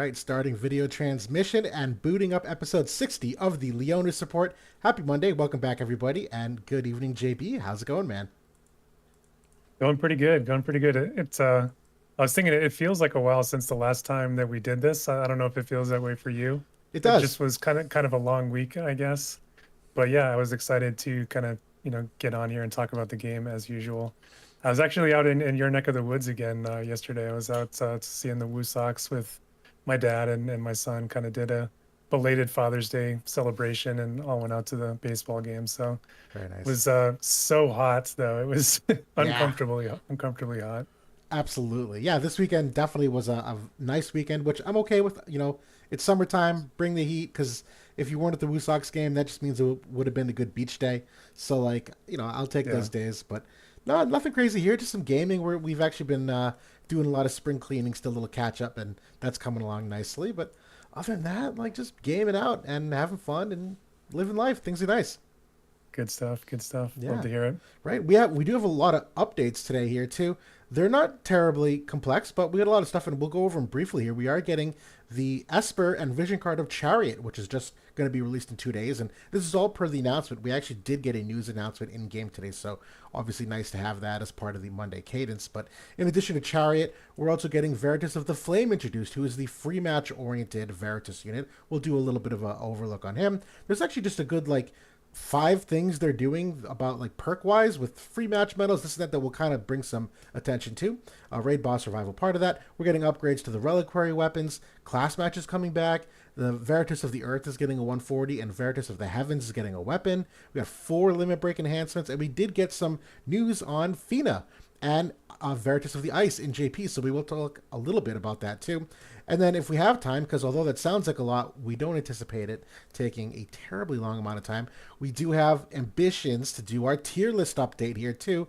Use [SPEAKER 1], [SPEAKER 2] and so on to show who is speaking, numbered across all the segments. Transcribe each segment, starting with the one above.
[SPEAKER 1] right, starting video transmission and booting up episode 60 of the Leonis support. Happy Monday. Welcome back, everybody, and good evening, JB. How's it going, man?
[SPEAKER 2] Going pretty good. Going pretty good. I was thinking it feels like a while since the last time that we did this. I don't know if it feels that way for you.
[SPEAKER 1] It
[SPEAKER 2] It
[SPEAKER 1] does.
[SPEAKER 2] just was kind of a long week, I guess. But yeah, I was excited to kind of, get on here and talk about the game as usual. I was actually out in your neck of the woods again yesterday. I was out seeing the Woo Sox with my dad and my son. Kind of did a belated Father's Day celebration and all went out to the baseball game. So
[SPEAKER 1] Very
[SPEAKER 2] it
[SPEAKER 1] nice.
[SPEAKER 2] was so hot though. It was
[SPEAKER 1] Yeah,
[SPEAKER 2] uncomfortably hot.
[SPEAKER 1] absolutely. Yeah, this weekend definitely was a nice weekend, which I'm okay with. It's summertime. Bring the heat, because if you weren't at the Woo Sox game, that just means it would have been a good beach day. So, like, I'll take those
[SPEAKER 2] Yeah.
[SPEAKER 1] days. But no, nothing crazy here. Just some gaming where we've actually been doing a lot of spring cleaning, still a little catch up, and that's coming along nicely. But other than that, like, just gaming out and having fun and living life. Things are nice.
[SPEAKER 2] Good stuff. Good stuff. Love
[SPEAKER 1] Yeah.
[SPEAKER 2] to hear it.
[SPEAKER 1] Right. We do have a lot of updates today here too. They're not terribly complex, but we got a lot of stuff, and we'll go over them briefly here. We are getting the Esper and Vision card of Chariot, which is just going to be released in 2 days, and this is all per the announcement. We actually did get a news announcement in game today, so obviously nice to have that as part of the Monday cadence. But in addition to Chariot, we're also getting Veritas of the Flame introduced, who is the free match oriented Veritas unit. We'll do a little bit of an overlook on him. There's actually just a good like five things they're doing about like perk wise with free match medals, this and that will kind of bring some attention to. Raid boss survival part of that. We're getting upgrades to the reliquary weapons. Class matches coming back. The Veritas of the Earth is getting a 140, and Veritas of the Heavens is getting a weapon. We got 4 limit break enhancements, and we did get some news on Fina and Veritas of the Ice in JP, so we will talk a little bit about that too. And then, if we have time, because although that sounds like a lot, we don't anticipate it taking a terribly long amount of time. We do have ambitions to do our tier list update here too,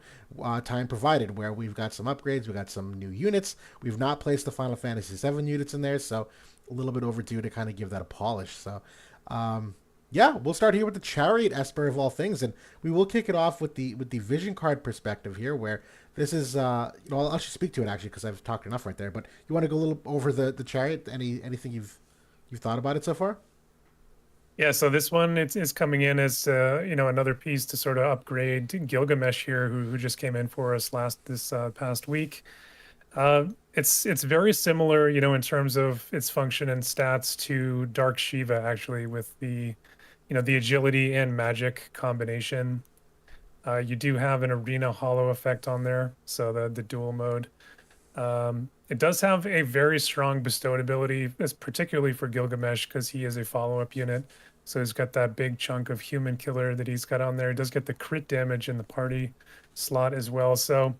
[SPEAKER 1] time provided, where we've got some upgrades, we got some new units. We've not placed the Final Fantasy VII units in there, so a little bit overdue to kind of give that a polish. So, yeah, we'll start here with the Chariot Esper of all things, and we will kick it off with the Vision card perspective here, where this is I'll actually speak to it actually because I've talked enough right there. But you want to go a little over the Chariot? Anything you've thought about it so far?
[SPEAKER 2] Yeah. So this one it's coming in as another piece to sort of upgrade Gilgamesh here, who just came in for us this past week. It's very similar, in terms of its function and stats to Dark Shiva actually, with the agility and magic combination. You do have an arena hollow effect on there, so the dual mode. It does have a very strong bestowed ability, as particularly for Gilgamesh, because he is a follow-up unit. So he's got that big chunk of human killer that he's got on there. He does get the crit damage in the party slot as well. So,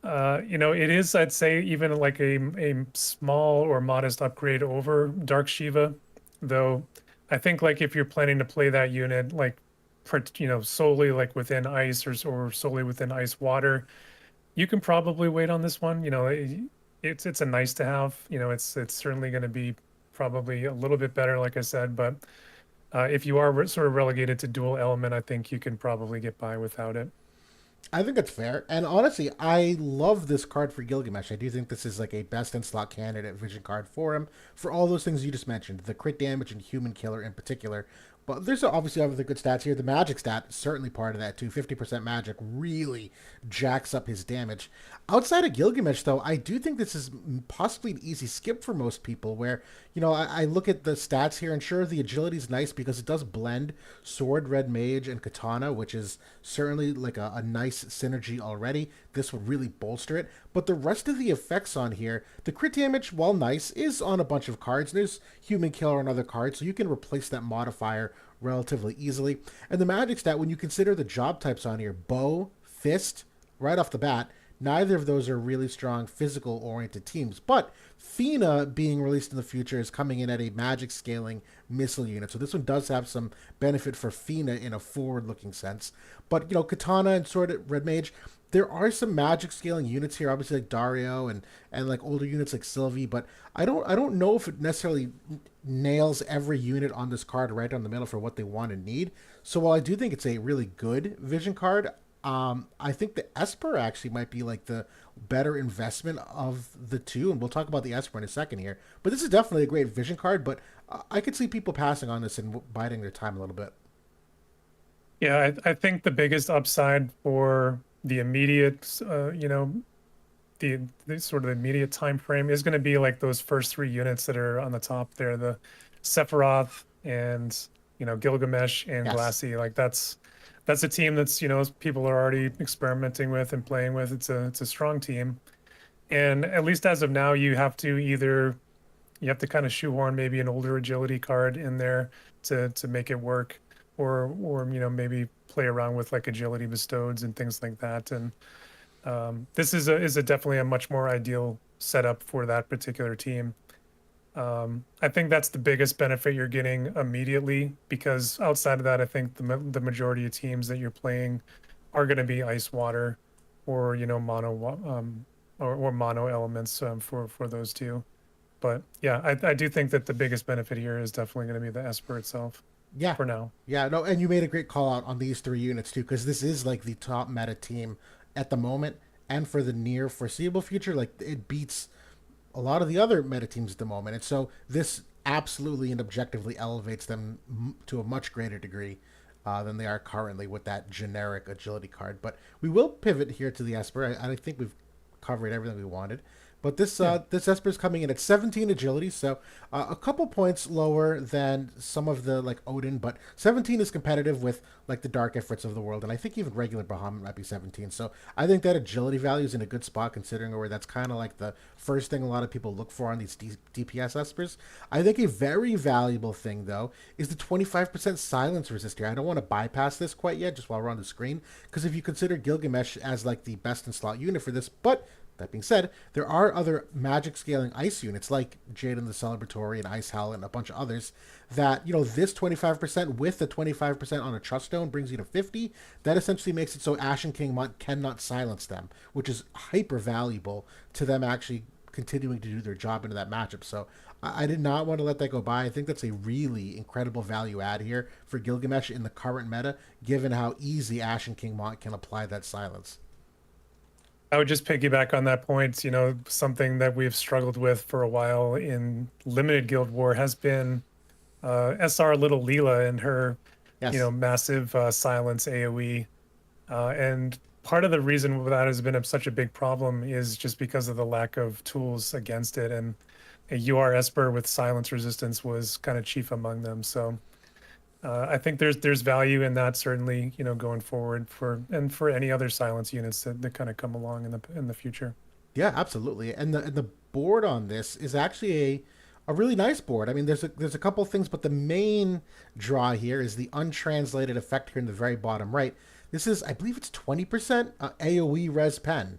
[SPEAKER 2] it is, I'd say, even like a small or modest upgrade over Dark Shiva, though I think like if you're planning to play that unit, like, solely like within ice or solely within ice water, you can probably wait on this one. It's a nice to have. It's certainly going to be probably a little bit better, like I said. But if you are sort of relegated to dual element, I think you can probably get by without it.
[SPEAKER 1] I think that's fair. And honestly, I love this card for Gilgamesh. I do think this is like a best in slot candidate vision card for him for all those things you just mentioned, the crit damage and human killer in particular. But there's obviously other good stats here. The magic stat is certainly part of that too. 50% magic really jacks up his damage. Outside of Gilgamesh, though, I do think this is possibly an easy skip for most people. Where I look at the stats here, and sure, the agility is nice because it does blend sword, red mage, and katana, which is certainly like a nice synergy already. This would really bolster it. But the rest of the effects on here, the crit damage, while nice, is on a bunch of cards. There's human killer on other cards, so you can replace that modifier relatively easily. And the magic stat, when you consider the job types on here, bow, fist, right off the bat, neither of those are really strong physical oriented teams. But Fina, being released in the future, is coming in at a magic scaling missile unit. So this one does have some benefit for Fina in a forward looking sense. But Katana and Sword Red Mage, there are some magic scaling units here, obviously like Dario and like older units like Sylvie, but I don't know if it necessarily nails every unit on this card right down the middle for what they want and need. So while I do think it's a really good vision card, I think the Esper actually might be like the better investment of the two, and we'll talk about the Esper in a second here. But this is definitely a great vision card, but I could see people passing on this and biding their time a little bit.
[SPEAKER 2] Yeah, I think the biggest upside for the immediate, the sort of immediate time frame is going to be like those first three units that are on the top there, the Sephiroth and Gilgamesh and
[SPEAKER 1] Yes.
[SPEAKER 2] Glassy. Like that's a team that's people are already experimenting with and playing with. It's a strong team, and at least as of now, you have to kind of shoehorn maybe an older agility card in there to make it work, or maybe play around with like agility bestows and things like that. And this is a definitely a much more ideal setup for that particular team. I think that's the biggest benefit you're getting immediately, because outside of that, I think the majority of teams that you're playing are going to be ice water, or or mono elements for those two. But yeah, I do think that the biggest benefit here is definitely going to be the Esper itself
[SPEAKER 1] Yeah.
[SPEAKER 2] for now.
[SPEAKER 1] Yeah, no, and you made a great call out on these three units too, because this is like the top meta team at the moment, and for the near foreseeable future, like it beats a lot of the other meta teams at the moment, and so this absolutely and objectively elevates them to a much greater degree than they are currently with that generic agility card. But we will pivot here to the Esper. I think we've covered everything we wanted. But
[SPEAKER 2] Yeah.
[SPEAKER 1] this Esper is coming in at 17 agility, so a couple points lower than some of the like Odin, but 17 is competitive with like the Dark Efforts of the world, and I think even regular Bahamut might be 17. So I think that agility value is in a good spot considering where that's kind of like the first thing a lot of people look for on these DPS Espers. I think a very valuable thing though is the 25% silence resist here. I don't want to bypass this quite yet, just while we're on the screen, because if you consider Gilgamesh as like the best in slot unit for this, but that being said, there are other magic scaling ice units like Jaden the Celebratory and Ice Howl and a bunch of others that, this 25% with the 25% on a Trust Stone brings you to 50. That essentially makes it so Ashen King cannot silence them, which is hyper valuable to them actually continuing to do their job into that matchup. So I did not want to let that go by. I think that's a really incredible value add here for Gilgamesh in the current meta, given how easy Ashen King can apply that silence.
[SPEAKER 2] I would just piggyback on that point. Something that we've struggled with for a while in limited Guild War has been SR Little Leela and her,
[SPEAKER 1] Yes.
[SPEAKER 2] massive silence AoE. And part of the reason that has been such a big problem is just because of the lack of tools against it. And a UR Esper with silence resistance was kind of chief among them. So I think there's value in that, certainly, going forward for any other silence units that kind of come along in the future.
[SPEAKER 1] Yeah, absolutely. And the board on this is actually a really nice board. I mean, there's a couple of things, but the main draw here is the untranslated effect here in the very bottom right. This is, I believe, it's 20% AOE res pen.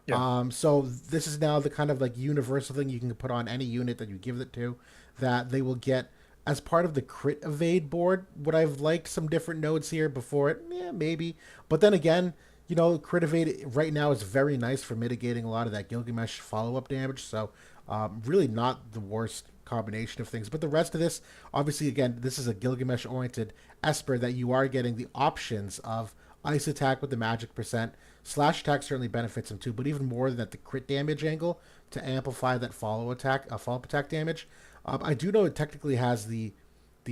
[SPEAKER 2] Yeah.
[SPEAKER 1] So this is now the kind of like universal thing you can put on any unit that you give it to, that they will get as part of the crit evade board. Would I've liked some different nodes here before it? Yeah, maybe. But then again, crit evade right now is very nice for mitigating a lot of that Gilgamesh follow up damage. So really not the worst combination of things. But the rest of this, obviously, again, this is a Gilgamesh oriented Esper that you are getting the options of ice attack with the magic percent. Slash attack certainly benefits him too, but even more than that, the crit damage angle to amplify that follow up attack damage. I do know it technically has the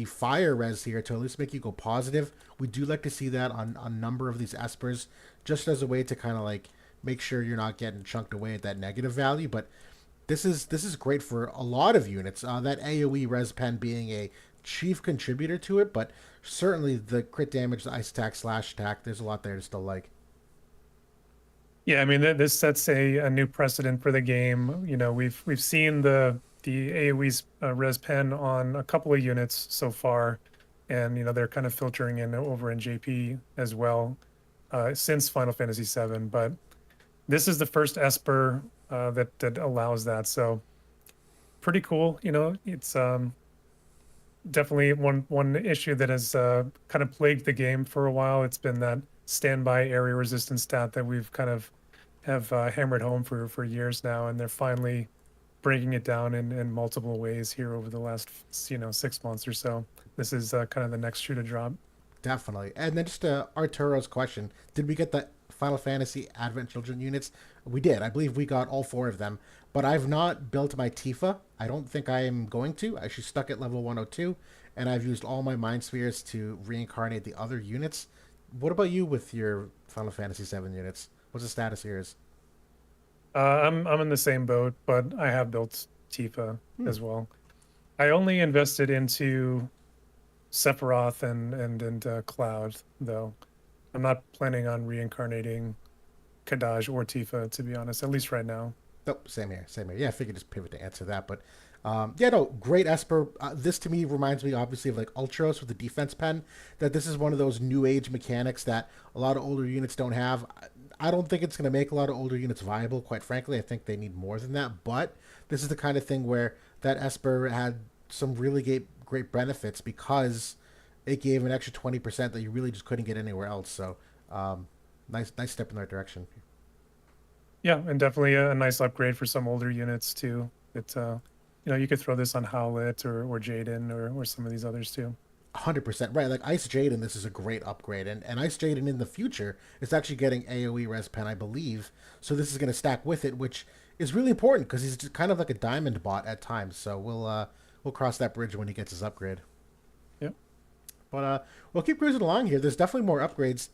[SPEAKER 1] fire res here to at least make you go positive. We do like to see that on a number of these espers, just as a way to kind of like make sure you're not getting chunked away at that negative value. But this is great for a lot of units. That AOE res pen being a chief contributor to it, but certainly the crit damage, the ice attack, slash attack, there's a lot there to still like.
[SPEAKER 2] Yeah, I mean, this sets a new precedent for the game. We've seen the AoE's res pen on a couple of units so far, and they're kind of filtering in over in JP as well since Final Fantasy VII. But this is the first Esper that allows that, so pretty cool. It's definitely one issue that has kind of plagued the game for a while. It's been that standby area resistance stat that we've kind of have hammered home for years now, and they're finally breaking it down in multiple ways here over the last 6 months or so. This is kind of the next shoe to drop.
[SPEAKER 1] Definitely. And then just Arturo's question: did we get the Final Fantasy Advent Children units? We did. I believe we got all four of them. But I've not built my Tifa. I don't think I am going to. I she's stuck at level 102, and I've used all my Mind Spheres to reincarnate the other units. What about you with your Final Fantasy 7 units? What's the status here? Is
[SPEAKER 2] I'm in the same boat, but I have built Tifa
[SPEAKER 1] hmm.
[SPEAKER 2] as well. I only invested into Sephiroth and Cloud, though. I'm not planning on reincarnating Kadaj or Tifa, to be honest, at least right now.
[SPEAKER 1] Oh, same here, same here. Yeah, I figured just pivot to answer that, but yeah, no, great Esper. This to me reminds me obviously of like Ultros with the defense pen. That this is one of those new age mechanics that a lot of older units don't have. I don't think it's going to make a lot of older units viable. Quite frankly, I think they need more than that. But this is the kind of thing where that Esper had some really great benefits because it gave an extra 20% that you really just couldn't get anywhere else. So nice step in the right direction.
[SPEAKER 2] Yeah, and definitely a nice upgrade for some older units too. You could throw this on Howlet or Jaden or some of these others too.
[SPEAKER 1] 100% right. Like Ice Jade, and this is a great upgrade. And Ice Jade, and in the future, is actually getting AoE res pen, I believe. So this is going to stack with it, which is really important because he's just kind of like a diamond bot at times. So we'll cross that bridge when he gets his upgrade.
[SPEAKER 2] Yep.
[SPEAKER 1] But we'll keep cruising along here. There's definitely more upgrades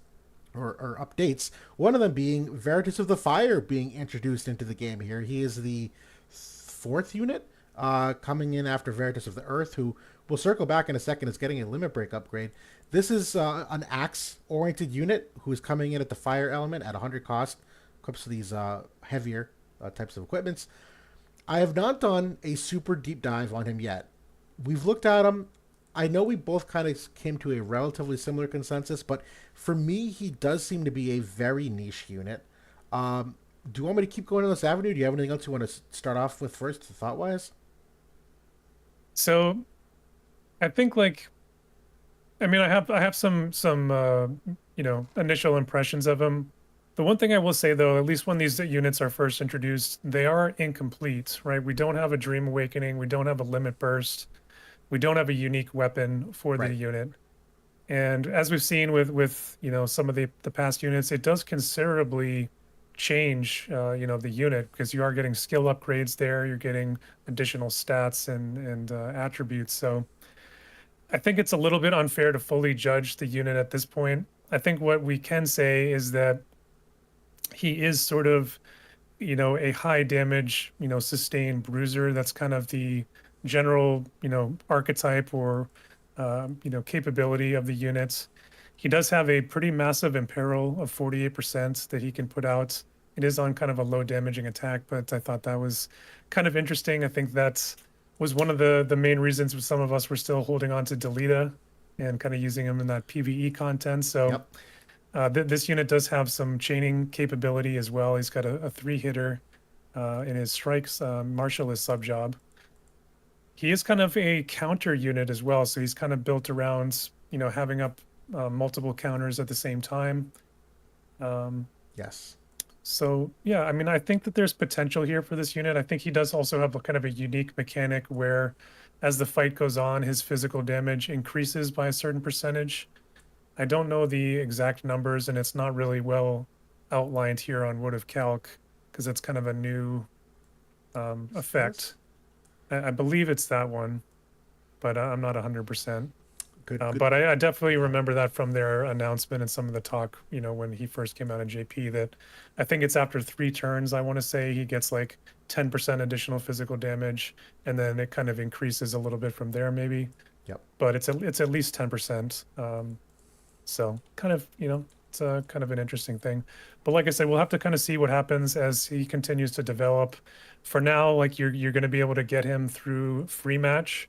[SPEAKER 1] or updates. One of them being Veritas of the Fire being introduced into the game here. He is the fourth unit coming in after Veritas of the Earth, who we'll circle back in a second, is getting a limit break upgrade. This is an axe-oriented unit who is coming in at the fire element at 100 cost, equips these heavier types of equipments. I have not done a super deep dive on him yet. We've looked at him. I know we both kind of came to a relatively similar consensus, but for me, he does seem to be a very niche unit. Do you want me to keep going on this avenue? Do you have anything else you want to start off with first, thought wise?
[SPEAKER 2] So I think I have some initial impressions of them. The one thing I will say though, at least when these units are first introduced, they are incomplete, right? We don't have a Dream Awakening, we don't have a Limit Burst, we don't have a unique weapon for the
[SPEAKER 1] Right.
[SPEAKER 2] unit. And as we've seen with some of the past units, it does considerably change the unit because you are getting skill upgrades there, you're getting additional stats and attributes. So I think it's a little bit unfair to fully judge the unit at this point. I think what we can say is that he is sort of, a high damage, sustained bruiser. That's kind of the general, archetype or, capability of the units. He does have a pretty massive imperil of 48% that he can put out. It is on kind of a low damaging attack, but I thought that was kind of interesting. I think that was one of the main reasons some of us were still holding on to Delita and kind of using him in that PvE content. So
[SPEAKER 1] Yep.
[SPEAKER 2] this unit does have some chaining capability as well. He's got a three hitter in his strikes. Marshall is sub job. He is kind of a counter unit as well. So he's kind of built around, having up multiple counters at the same time.
[SPEAKER 1] Yes.
[SPEAKER 2] So yeah, I mean, I think that there's potential here for this unit. I think he does also have a kind of a unique mechanic where as the fight goes on, his physical damage increases by a certain percentage. I don't know the exact numbers, and it's not really well outlined here on Wood of Calc because it's kind of a new effect. I believe it's that one, but I'm not 100%.
[SPEAKER 1] Good. Good.
[SPEAKER 2] But I definitely remember that from their announcement and some of the talk, when he first came out in JP, that I think it's after 3 turns, I want to say he gets like 10% additional physical damage, and then it kind of increases a little bit from there, maybe.
[SPEAKER 1] Yep.
[SPEAKER 2] But it's at least 10%. So kind of, it's a kind of an interesting thing. But like I said, we'll have to kind of see what happens as he continues to develop. For now, like you're going to be able to get him through free match.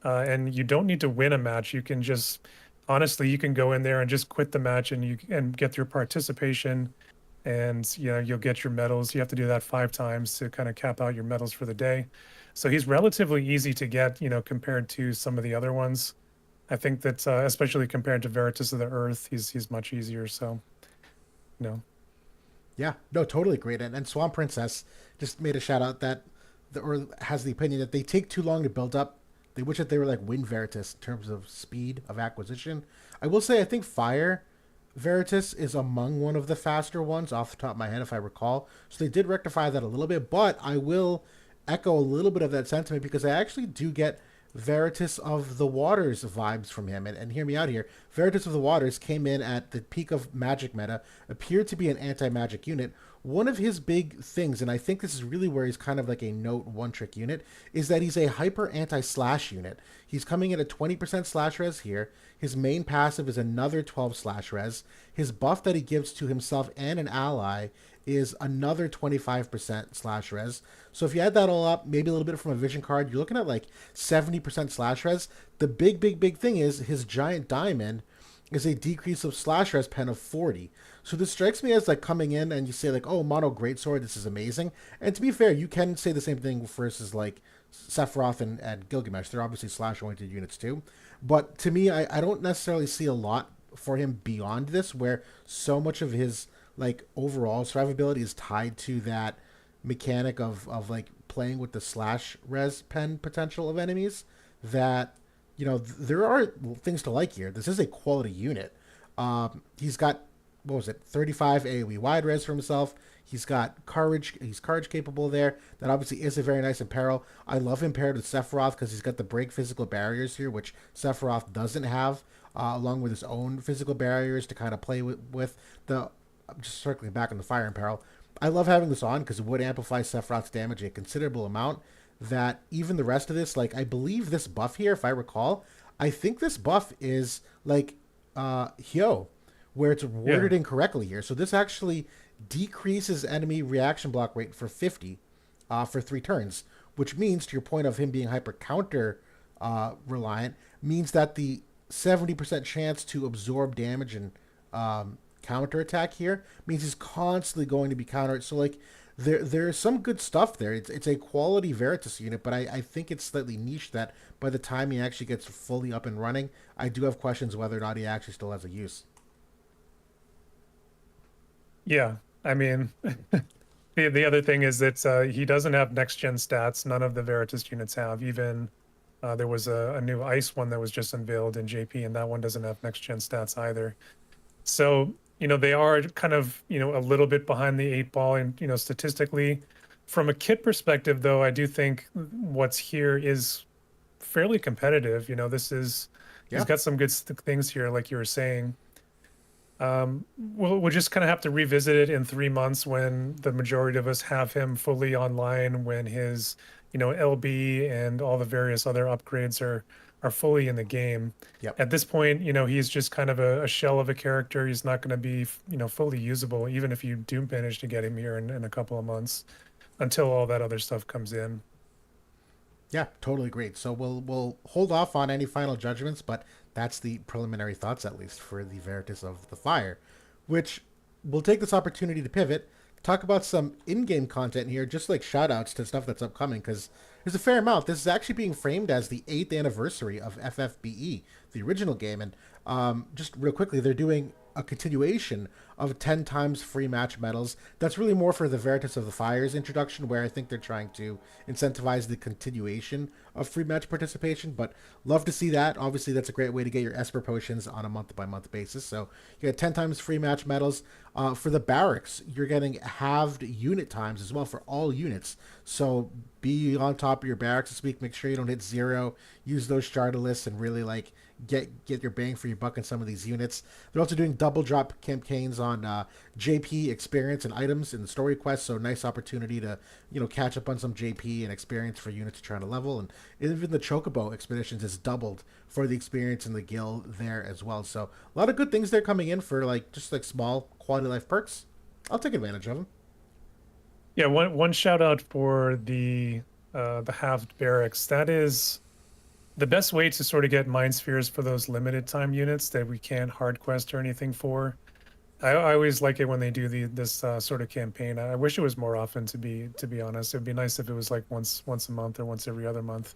[SPEAKER 2] And you don't need to win a match. You can just, honestly, you can go in there and just quit the match and get your participation, and you'll get your medals. You have to do that 5 times to kind of cap out your medals for the day. So he's relatively easy to get, compared to some of the other ones. I think that especially compared to Veritas of the Earth, he's much easier. So, you know,
[SPEAKER 1] Yeah. No, totally great. And Swan Princess just made a shout out that or has the opinion that they take too long to build up they wish that they were like Wind Veritas in terms of speed of acquisition. I will say I think Fire Veritas is among one of the faster ones off the top of my head, if I recall. So they did rectify that a little bit, but I will echo a little bit of that sentiment because I actually do get Veritas of the Waters vibes from him. And hear me out here. Veritas of the Waters came in at the peak of Magic meta, appeared to be an anti-magic unit. One of his big things, and I think this is really where he's kind of like a note one-trick unit, is that he's a hyper anti-slash unit. He's coming in at 20% slash res here. His main passive is another 12 slash res. His buff that he gives to himself and an ally is another 25% slash res. So if you add that all up, maybe a little bit from a vision card, you're looking at like 70% slash res. The big thing is his giant diamond is a decrease of slash res pen of 40. So this strikes me as like coming in and you say like, oh, mono greatsword, this is amazing. And to be fair, you can say the same thing versus like Sephiroth and Gilgamesh. They're obviously slash oriented units too. But to me, I don't necessarily see a lot for him beyond this, where so much of his like overall survivability is tied to that mechanic of like playing with the slash res pen potential of enemies, that there are things to like here. This is a quality unit. He's got, what was it, 35 AoE wide res for himself. He's got courage. He's courage capable there. That obviously is a very nice imperil. I love him paired with Sephiroth because he's got the break physical barriers here, which Sephiroth doesn't have, along with his own physical barriers to kind of play with. I'm just circling back on the fire imperil. I love having this on because it would amplify Sephiroth's damage a considerable amount. That even the rest of this, like I believe this buff here, if I recall, I think this buff is like Hyo, where it's worded incorrectly here. So this actually decreases enemy reaction block rate for 50 for 3 turns, which means, to your point of him being hyper counter reliant, means that the 70% chance to absorb damage and counter attack here means he's constantly going to be countered. So like there's some good stuff there. It's a quality Veritas unit, but I think it's slightly niche that by the time he actually gets fully up and running, I do have questions whether or not he actually still has a use.
[SPEAKER 2] Yeah, I mean, the other thing is that he doesn't have next gen stats. None of the Veritas units have. Even there was a new ice one that was just unveiled in JP, and that one doesn't have next gen stats either. So they are kind of a little bit behind the 8 ball, and statistically, from a kit perspective, though, I do think what's here is fairly competitive. He's got some good things here, like you were saying. We'll just kind of have to revisit it in 3 months when the majority of us have him fully online, when his, LB and all the various other upgrades are fully in the game.
[SPEAKER 1] Yep.
[SPEAKER 2] At this point, he's just kind of a shell of a character. He's not going to be, fully usable, even if you do manage to get him here in a couple of months, until all that other stuff comes in.
[SPEAKER 1] Yeah, totally great. So we'll hold off on any final judgments, but that's the preliminary thoughts, at least, for the Veritas of the Fire, which we'll take this opportunity to pivot, talk about some in-game content here, just like shout-outs to stuff that's upcoming, because there's a fair amount. This is actually being framed as the 8th anniversary of FFBE, the original game, and just real quickly, they're doing a continuation of 10 times free match medals. That's really more for the Veritas of the Fire's introduction, where I think they're trying to incentivize the continuation of free match participation, but love to see that. Obviously, that's a great way to get your Esper potions on a month-by-month basis. So you get 10 times free match medals. For the barracks, you're getting halved unit times as well for all units. So be on top of your barracks this week. Make sure you don't hit 0. Use those Stardalists and really like get your bang for your buck in some of these units. They're also doing double drop campaigns on JP experience and items in the story quest, so nice opportunity to catch up on some JP and experience for units you're trying to level. And even the Chocobo expeditions is doubled for the experience in the guild there as well. So a lot of good things there coming in for just small quality life perks. I'll take advantage of them.
[SPEAKER 2] Yeah, one shout out for the halved barracks. That is the best way to sort of get mind spheres for those limited time units that we can't hard quest or anything for. I always like it when they do this sort of campaign. I wish it was more often, to be honest. It'd be nice if it was like once a month or once every other month.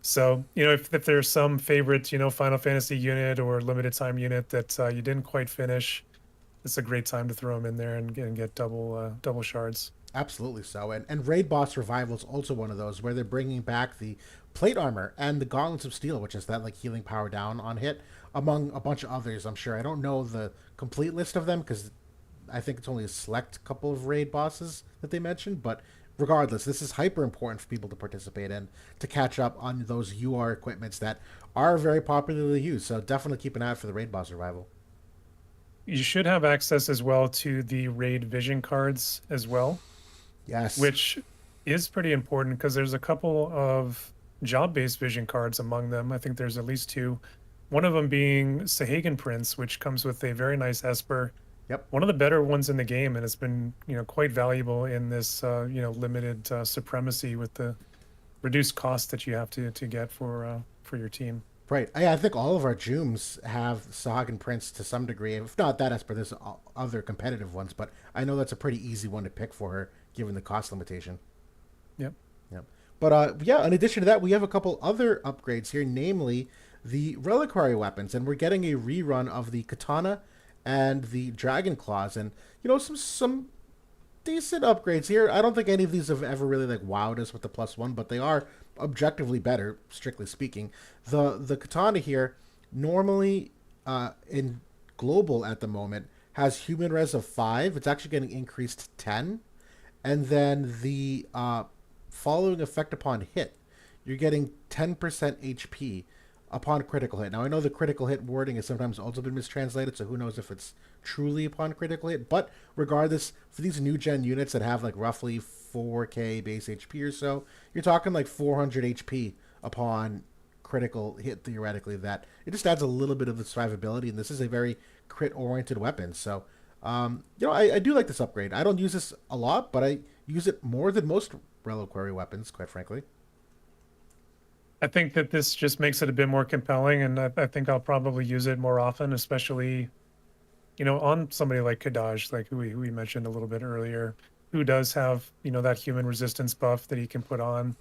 [SPEAKER 2] So if there's some favorite Final Fantasy unit or limited time unit that you didn't quite finish, it's a great time to throw them in there and get double shards.
[SPEAKER 1] Absolutely so. And Raid Boss Revival is also one of those where they're bringing back the plate armor and the Gauntlets of Steel, which is that like healing power down on hit, among a bunch of others. I'm sure I don't know the complete list of them because I think it's only a select couple of raid bosses that they mentioned. But regardless, this is hyper important for people to participate in to catch up on those UR equipments that are very popularly used. So definitely keep an eye out for the Raid Boss Revival.
[SPEAKER 2] You should have access as well to the raid vision cards as well,
[SPEAKER 1] Yes.
[SPEAKER 2] which is pretty important because there's a couple of job-based vision cards among them. I think there's at least two. One of them being Sahagan Prince, which comes with a very nice Esper.
[SPEAKER 1] Yep.
[SPEAKER 2] One of the better ones in the game, and it's been quite valuable in this limited supremacy with the reduced cost that you have to get for your team.
[SPEAKER 1] Right. I think all of our Jooms have Sahag and Prince to some degree. If not that Esper, there's other competitive ones, but I know that's a pretty easy one to pick for her given the cost limitation.
[SPEAKER 2] Yep.
[SPEAKER 1] Yep. But yeah, in addition to that, we have a couple other upgrades here, namely the Reliquary weapons, and we're getting a rerun of the Katana and the Dragon Claws, and some decent upgrades here. I don't think any of these have ever really like wowed us with the +1, but they are objectively better, strictly speaking. The katana here, normally in global at the moment, has human res of 5. It's actually getting increased to 10, and then the following effect upon hit, you're getting 10% HP upon critical hit. Now I know the critical hit wording has sometimes also been mistranslated, so who knows if it's truly upon critical hit. But regardless, for these new gen units that have like roughly 4k base HP or so, you're talking like 400 HP upon critical hit theoretically. That it just adds a little bit of the survivability, and this is a very crit oriented weapon. So I do like this upgrade. I don't use this a lot, but I use it more than most reliquary weapons, quite frankly.
[SPEAKER 2] I think that this just makes it a bit more compelling, and I think I'll probably use it more often, especially, on somebody like Kadaj, like who we mentioned a little bit earlier, who does have, that human resistance buff that he can put on.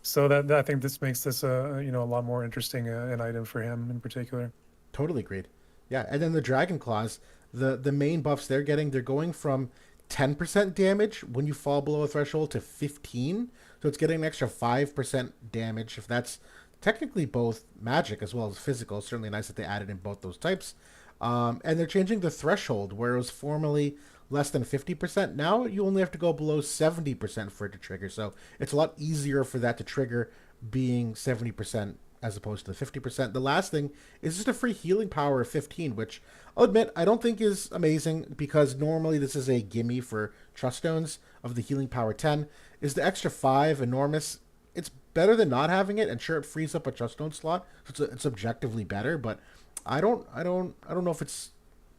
[SPEAKER 2] So that I think this makes this a lot more interesting an item for him in particular.
[SPEAKER 1] Totally agreed. Yeah, and then the Dragon Claws, the main buffs they're going from 10% damage when you fall below a threshold to 15. So it's getting an extra 5% damage. If that's technically both magic as well as physical, it's certainly nice that they added in both those types. And they're changing the threshold where it was formerly less than 50%. Now you only have to go below 70% for it to trigger. So it's a lot easier for that to trigger being 70% as opposed to the 50%. The last thing is just a free healing power of 15, which I'll admit I don't think is amazing because normally this is a gimme for Trust Stones of the healing power 10. Is the extra 5 enormous? It's better than not having it, and sure it frees up a Trust Stone slot, so it's objectively better, but I don't know if it's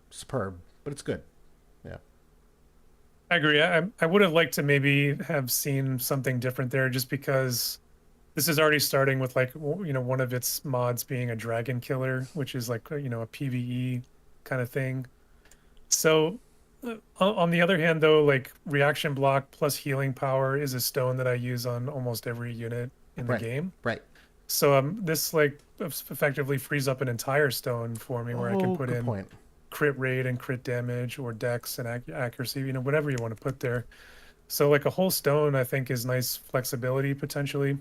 [SPEAKER 1] superb, but it's good. Yeah.
[SPEAKER 2] I agree. I would have liked to maybe have seen something different there, just because this is already starting with like one of its mods being a dragon killer, which is like a PvE kind of thing. So on the other hand, though, like reaction block plus healing power is a stone that I use on almost every unit in the game.
[SPEAKER 1] Right.
[SPEAKER 2] So this like effectively frees up an entire stone for me where I can put in crit rate and crit damage or dex and accuracy, whatever you want to put there. So like a whole stone, I think, is nice flexibility potentially.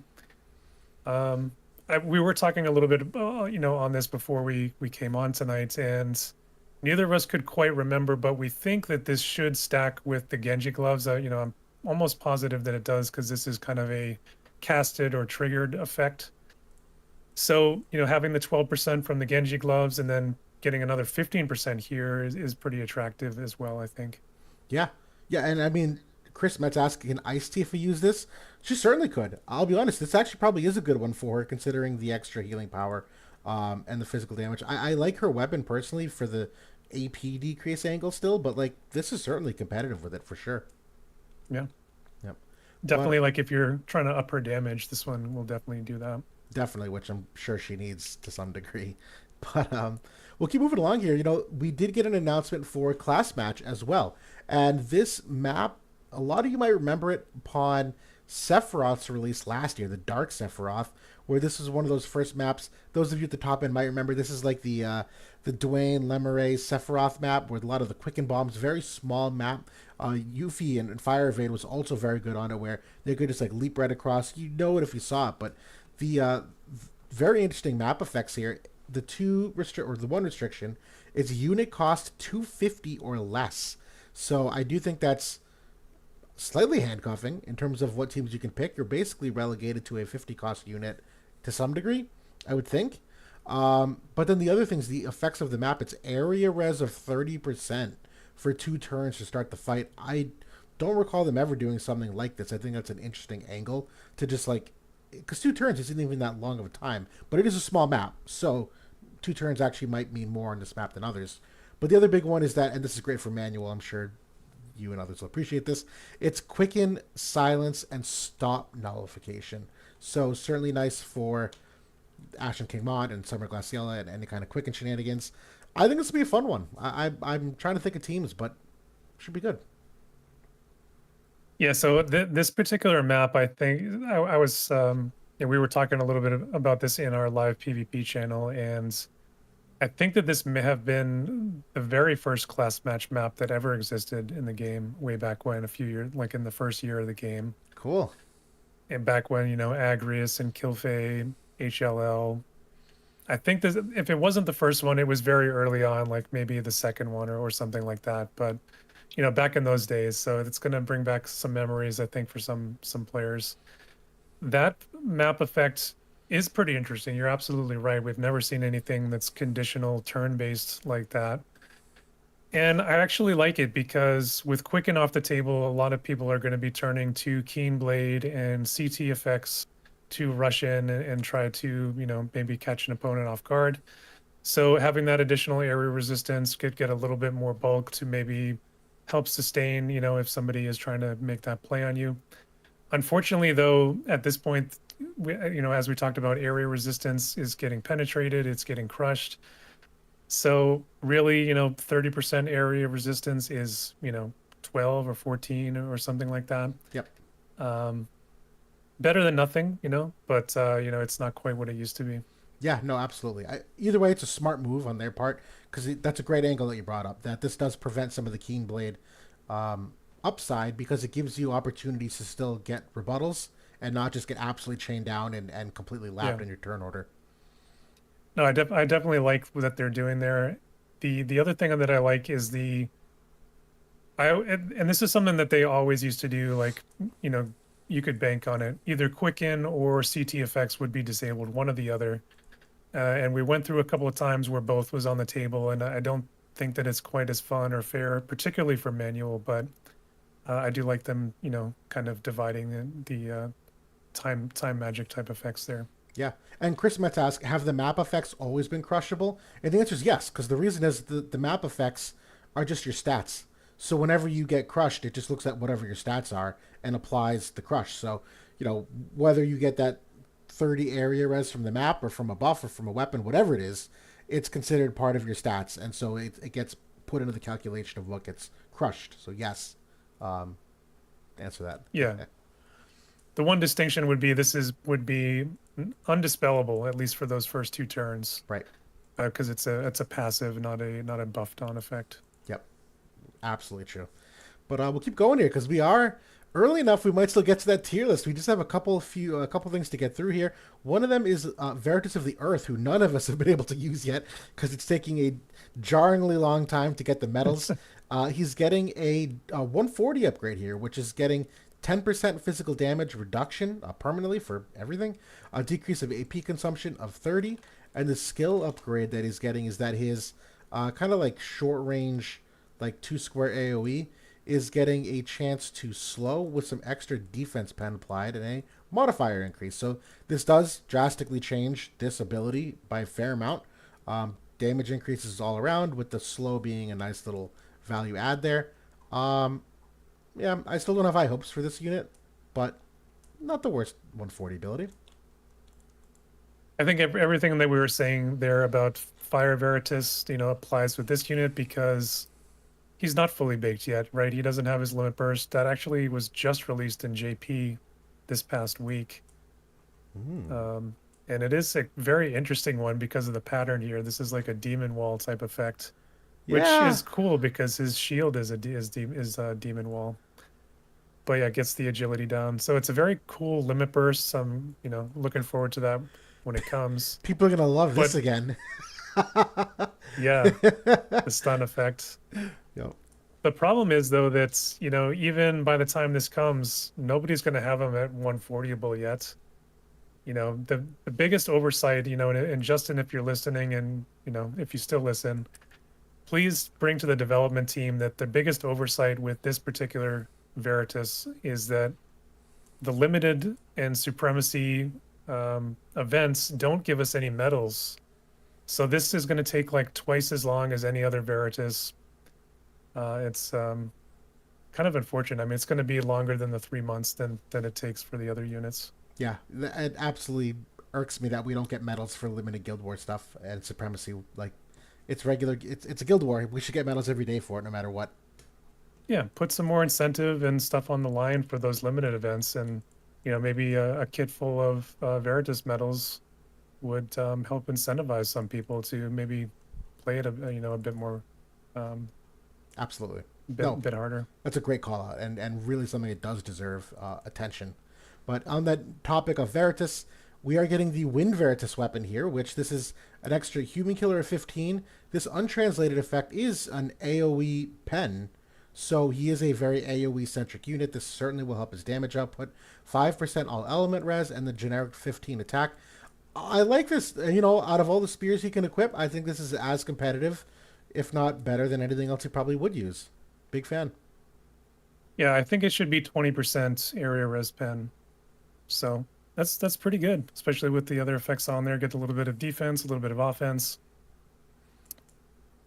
[SPEAKER 2] We were talking a little bit, on this before we came on tonight, and neither of us could quite remember, but we think that this should stack with the Genji gloves. I'm almost positive that it does because this is kind of a casted or triggered effect. So, having the 12% from the Genji gloves and then getting another 15% here is pretty attractive as well, I think.
[SPEAKER 1] Yeah. Yeah, and I mean, Chris Met's asking, can Ice Tifa use this? She certainly could. I'll be honest, this actually probably is a good one for her, considering the extra healing power and the physical damage. I like her weapon personally for the AP decrease angle still, but like this is certainly competitive with it for sure.
[SPEAKER 2] Yeah.
[SPEAKER 1] Yep.
[SPEAKER 2] Definitely, like if you're trying to up her damage, this one will definitely do that.
[SPEAKER 1] Definitely, which I'm sure she needs to some degree. But we'll keep moving along here. We did get an announcement for class match as well. And this map, a lot of you might remember it upon Sephiroth's released last year, the Dark Sephiroth, where this was one of those first maps. Those of you at the top end might remember this is like the Dwayne Lemeray Sephiroth map with a lot of the quicken bombs. Very small map. Yuffie and Fire Evade was also very good on it, where they could just like leap right across. You know it if you saw it, but the very interesting map effects here. The one restriction is unit cost 250 or less. So I do think that's slightly handcuffing in terms of what teams you can pick. You're basically relegated to a 50 cost unit to some degree, I would think. But then the other things, the effects of the map, it's area res of 30% for 2 turns to start the fight. I don't recall them ever doing something like this. I think that's an interesting angle to just like, because 2 turns isn't even that long of a time, but it is a small map. So 2 turns actually might mean more on this map than others. But the other big one is that, and this is great for manual, I'm sure you and others will appreciate this. It's quicken, silence, and stop nullification. So certainly nice for Ashen King Mod and Summer Glaciella and any kind of quicken shenanigans. I think this will be a fun one. I'm trying to think of teams, but should be good.
[SPEAKER 2] Yeah, so this particular map, I think I was yeah, we were talking a little bit about this in our live PvP channel, and I think that this may have been the very first class match map that ever existed in the game way back when, a few years, like in the first year of the game.
[SPEAKER 1] Cool.
[SPEAKER 2] And back when, you know, Agrius and Kilfay, HLL. I think this, if it wasn't the first one, it was very early on, like maybe the second one or something like that. But, you know, back in those days, so it's going to bring back some memories, I think, for some players. That map effect is pretty interesting. You're absolutely right. We've never seen anything that's conditional turn-based like that. And I actually like it because with Quicken off the table, a lot of people are going to be turning to Keen Blade and CT effects to rush in and try to, you know, maybe catch an opponent off guard. So having that additional area resistance could get a little bit more bulk to maybe help sustain, you know, if somebody is trying to make that play on you. Unfortunately, though, at this point, you know, as we talked about, area resistance is getting penetrated, it's getting crushed. So really, you know, 30% area resistance is, you know, 12 or 14 or something like that.
[SPEAKER 1] Yep.
[SPEAKER 2] Better than nothing, you know, but, you know, it's not quite what it used to be.
[SPEAKER 1] Yeah, no, absolutely. Either way, it's a smart move on their part because that's a great angle that you brought up. That this does prevent some of the Keen Blade upside because it gives you opportunities to still get rebuttals and not just get absolutely chained down and completely lapped in your turn order.
[SPEAKER 2] No, I definitely like what they're doing there. The other thing that I like is and this is something that they always used to do, like, you know, you could bank on it. Either Quicken or CT effects would be disabled, one or the other. And we went through a couple of times where both was on the table, and I don't think that it's quite as fun or fair, particularly for manual, but I do like them, you know, kind of dividing the time magic type effects there.
[SPEAKER 1] Yeah. And Chris Metz asks, have the map effects always been crushable? And the answer is yes, because the reason is the map effects are just your stats. So whenever you get crushed, it just looks at whatever your stats are and applies the crush. So, you know, whether you get that 30 area res from the map or from a buff or from a weapon, whatever it is, it's considered part of your stats. And so it gets put into the calculation of what gets crushed. So yes, answer that.
[SPEAKER 2] Yeah. The one distinction would be would be undispellable, at least for those first 2 turns.
[SPEAKER 1] Right.
[SPEAKER 2] Because it's a passive, not a buffed on effect.
[SPEAKER 1] Yep. Absolutely true. But we'll keep going here because we are early enough. We might still get to that tier list. We just have a couple things to get through here. One of them is Veritas of the Earth, who none of us have been able to use yet because it's taking a jarringly long time to get the medals. He's getting a 140 upgrade here, which is getting 10% physical damage reduction permanently for everything, a decrease of AP consumption of 30, and the skill upgrade that he's getting is that his kind of like short range, like 2 square AoE is getting a chance to slow with some extra defense pen applied and a modifier increase. So this does drastically change this ability by a fair amount. Damage increases all around, with the slow being a nice little value add there. Yeah, I still don't have high hopes for this unit, but not the worst 140 ability.
[SPEAKER 2] I think everything that we were saying there about Fire Veritas, you know, applies with this unit because he's not fully baked yet, right? He doesn't have his limit burst. That actually was just released in JP this past week.
[SPEAKER 1] Mm.
[SPEAKER 2] And it is a very interesting one because of the pattern here. This is like a demon wall type effect, which
[SPEAKER 1] Yeah,
[SPEAKER 2] is cool because his shield is a demon wall. But yeah, it gets the agility down. So it's a very cool limit burst. I'm, looking forward to that when it comes.
[SPEAKER 1] people are gonna love this
[SPEAKER 2] But
[SPEAKER 1] again.
[SPEAKER 2] yeah, the stun effect.
[SPEAKER 1] Yep.
[SPEAKER 2] The problem is though that, even by the time this comes, nobody's going to have him at 140able yet. The biggest oversight, and Justin, if you're listening and, if you still listen, please bring to the development team that the biggest oversight with this particular Veritas is that the limited and supremacy events don't give us any medals. So this is going to take like twice as long as any other Veritas. It's kind of unfortunate. I mean, it's going to be longer than the 3 months than it takes for the other units.
[SPEAKER 1] Yeah, it absolutely irks me that we don't get medals for limited Guild War stuff and Supremacy. Like, it's regular. It's a Guild War. We should get medals every day for it, no matter what.
[SPEAKER 2] Yeah, put some more incentive and stuff on the line for those limited events, and maybe a kit full of Veritas medals would help incentivize some people to maybe play it a bit more,
[SPEAKER 1] Absolutely. No,
[SPEAKER 2] bit harder.
[SPEAKER 1] that's a great call out, and really something that does deserve attention. But on that topic of Veritas, we are getting the Wind Veritas weapon here, which this is an extra human killer of 15. This untranslated effect is an AoE pen, so he is a very AoE centric unit. This certainly will help his damage output. 5% all element res and the generic 15 attack. I like this. Out of all the spears he can equip, I think this is as competitive, if not better, than anything else he probably would use. Big fan.
[SPEAKER 2] Yeah, I think it should be 20% area res pen. So that's pretty good, especially with the other effects on there. Get a little bit of defense, a little bit of offense.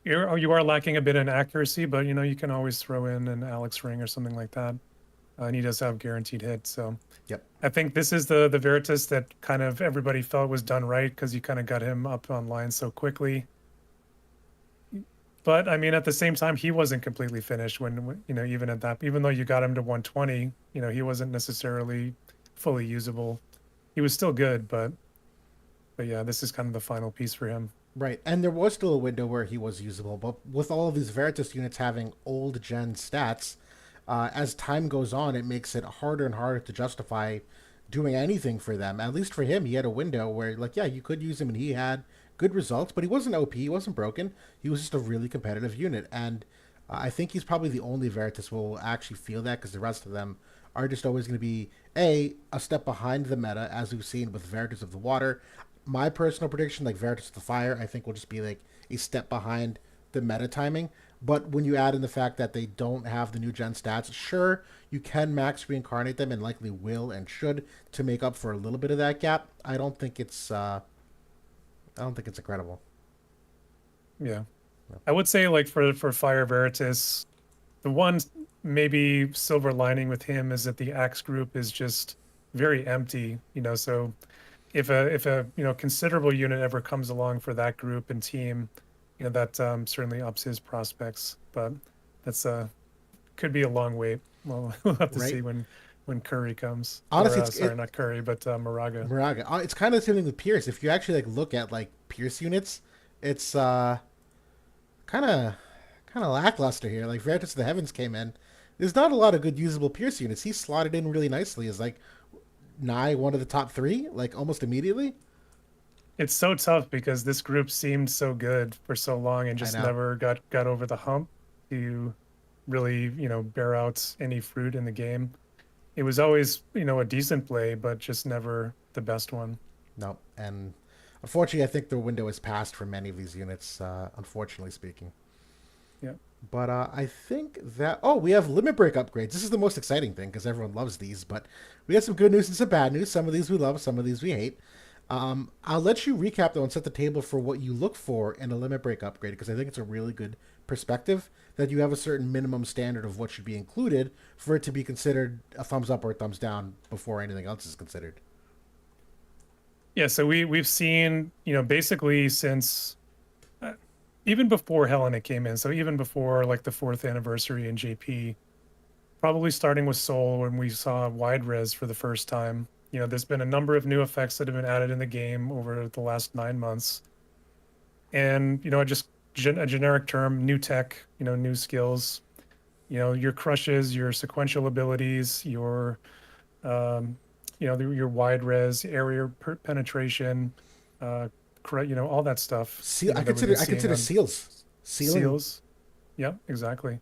[SPEAKER 2] You are lacking a bit in accuracy, but you can always throw in an Alex ring or something like that. And he does have guaranteed hit. So
[SPEAKER 1] Yep.
[SPEAKER 2] I think this is the Veritas that kind of everybody felt was done right because you kind of got him up online so quickly. But I mean, at the same time, he wasn't completely finished when even at that, even though you got him to 120, he wasn't necessarily fully usable. He was still good, but yeah, this is kind of the final piece for him.
[SPEAKER 1] Right, and there was still a window where he was usable, but with all of these Veritas units having old gen stats, as time goes on, it makes it harder and harder to justify doing anything for them. At least for him, he had a window where, like, yeah, you could use him and he had good results, but he wasn't OP, he wasn't broken. He was just a really competitive unit, and I think he's probably the only Veritas who will actually feel that because the rest of them are just always going to be a step behind the meta, as we've seen with Veritas of the Water. My personal prediction, like Veritas of the Fire, I think will just be like a step behind the meta timing. But when you add in the fact that they don't have the new gen stats, sure, you can max reincarnate them and likely will and should to make up for a little bit of that gap. I don't think it's incredible.
[SPEAKER 2] Yeah. I would say like for Fire Veritas, the one maybe silver lining with him is that the Axe group is just very empty, so if a considerable unit ever comes along for that group and team, that certainly ups his prospects. But that's could be a long wait. Well, we'll have to
[SPEAKER 1] Right.
[SPEAKER 2] see when Curry comes.
[SPEAKER 1] Honestly,
[SPEAKER 2] Sorry, not Curry, but Moraga.
[SPEAKER 1] Moraga. It's kind of the same thing with Pierce. If you actually like look at like Pierce units, it's kind of lackluster here. Like Veritas of the Heavens came in. There's not a lot of good usable Pierce units. He slotted in really nicely as like nigh one of the top three, like almost immediately.
[SPEAKER 2] It's so tough because this group seemed so good for so long and just never got over the hump to really, bear out any fruit in the game. It was always, a decent play, but just never the best one.
[SPEAKER 1] No, and unfortunately, I think the window is passed for many of these units. Unfortunately speaking.
[SPEAKER 2] Yeah.
[SPEAKER 1] But I think that we have limit break upgrades. This is the most exciting thing because everyone loves these. But we got some good news and some bad news. Some of these we love, some of these we hate. I'll let you recap though and set the table for what you look for in a limit break upgrade because I think it's a really good perspective that you have a certain minimum standard of what should be included for it to be considered a thumbs up or a thumbs down before anything else is considered.
[SPEAKER 2] Yeah, so we've seen, basically since even before Helena came in, so even before like the 4th anniversary in JP, probably starting with Soul when we saw wide res for the first time. There's been a number of new effects that have been added in the game over the last 9 months. And, just a generic term, new tech, new skills, your crushes, your sequential abilities, um, your wide res, area penetration, all that stuff,
[SPEAKER 1] See, I
[SPEAKER 2] that we've been seeing
[SPEAKER 1] consider
[SPEAKER 2] on
[SPEAKER 1] seals, sealing.
[SPEAKER 2] seals. Yeah, exactly.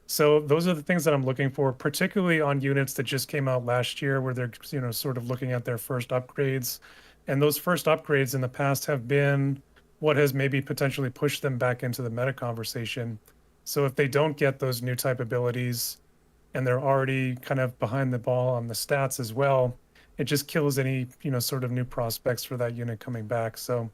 [SPEAKER 2] So those are the things that I'm looking for, particularly on units that just came out last year, where they're, sort of looking at their first upgrades. And those first upgrades in the past have been what has maybe potentially pushed them back into the meta conversation. So if they don't get those new type abilities and they're already kind of behind the ball on the stats as well, it just kills any, sort of new prospects for that unit coming back. So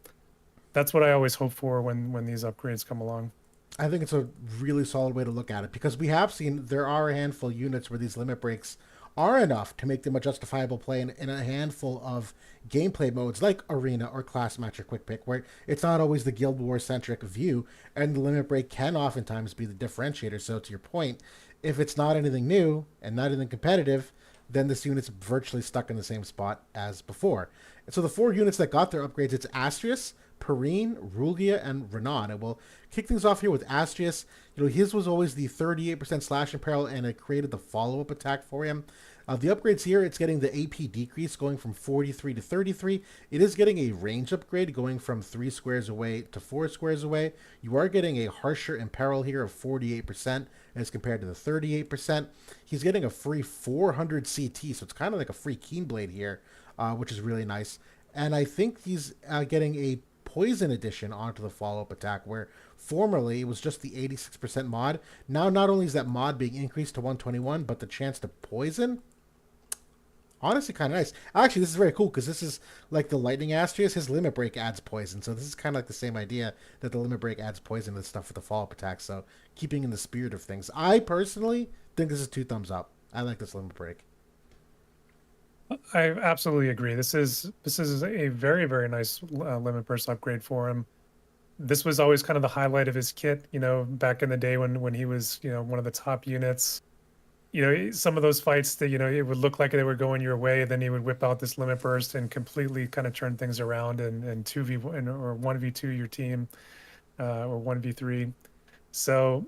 [SPEAKER 2] that's what I always hope for when these upgrades come along.
[SPEAKER 1] I think it's a really solid way to look at it because we have seen there are a handful of units where these limit breaks are enough to make them a justifiable play in a handful of gameplay modes like Arena or Class Match or Quick Pick, where it's not always the Guild War centric view, and the limit break can oftentimes be the differentiator. So, to your point, if it's not anything new and not anything competitive, then this unit's virtually stuck in the same spot as before. And so the four units that got their upgrades, it's Astrius, Perrene, Rulgia, and Ranan. And we'll kick things off here with Astrius. His was always the 38% slash and peril, and it created the follow-up attack for him. The upgrades here, it's getting the AP decrease going from 43 to 33. It is getting a range upgrade going from 3 squares away to 4 squares away. You are getting a harsher imperil here of 48% as compared to the 38%. He's getting a free 400 CT, so it's kind of like a free Keenblade here, which is really nice. And I think he's getting a poison addition onto the follow-up attack, where formerly it was just the 86% mod. Now not only is that mod being increased to 121, but the chance to poison, honestly kind of nice. Actually, this is very cool because this is like the Lightning Astrius. His limit break adds poison, so this is kind of like the same idea that the limit break adds poison to stuff for the follow-up attack. So keeping in the spirit of things, I personally think this is 2 thumbs up. I like this limit break.
[SPEAKER 2] I absolutely agree. This is a very, very nice limit burst upgrade for him. This was always kind of the highlight of his kit, back in the day when he was, one of the top units. Some of those fights that, it would look like they were going your way, then he would whip out this limit burst and completely kind of turn things around and 2v1 or 1v2 your team, or 1v3. So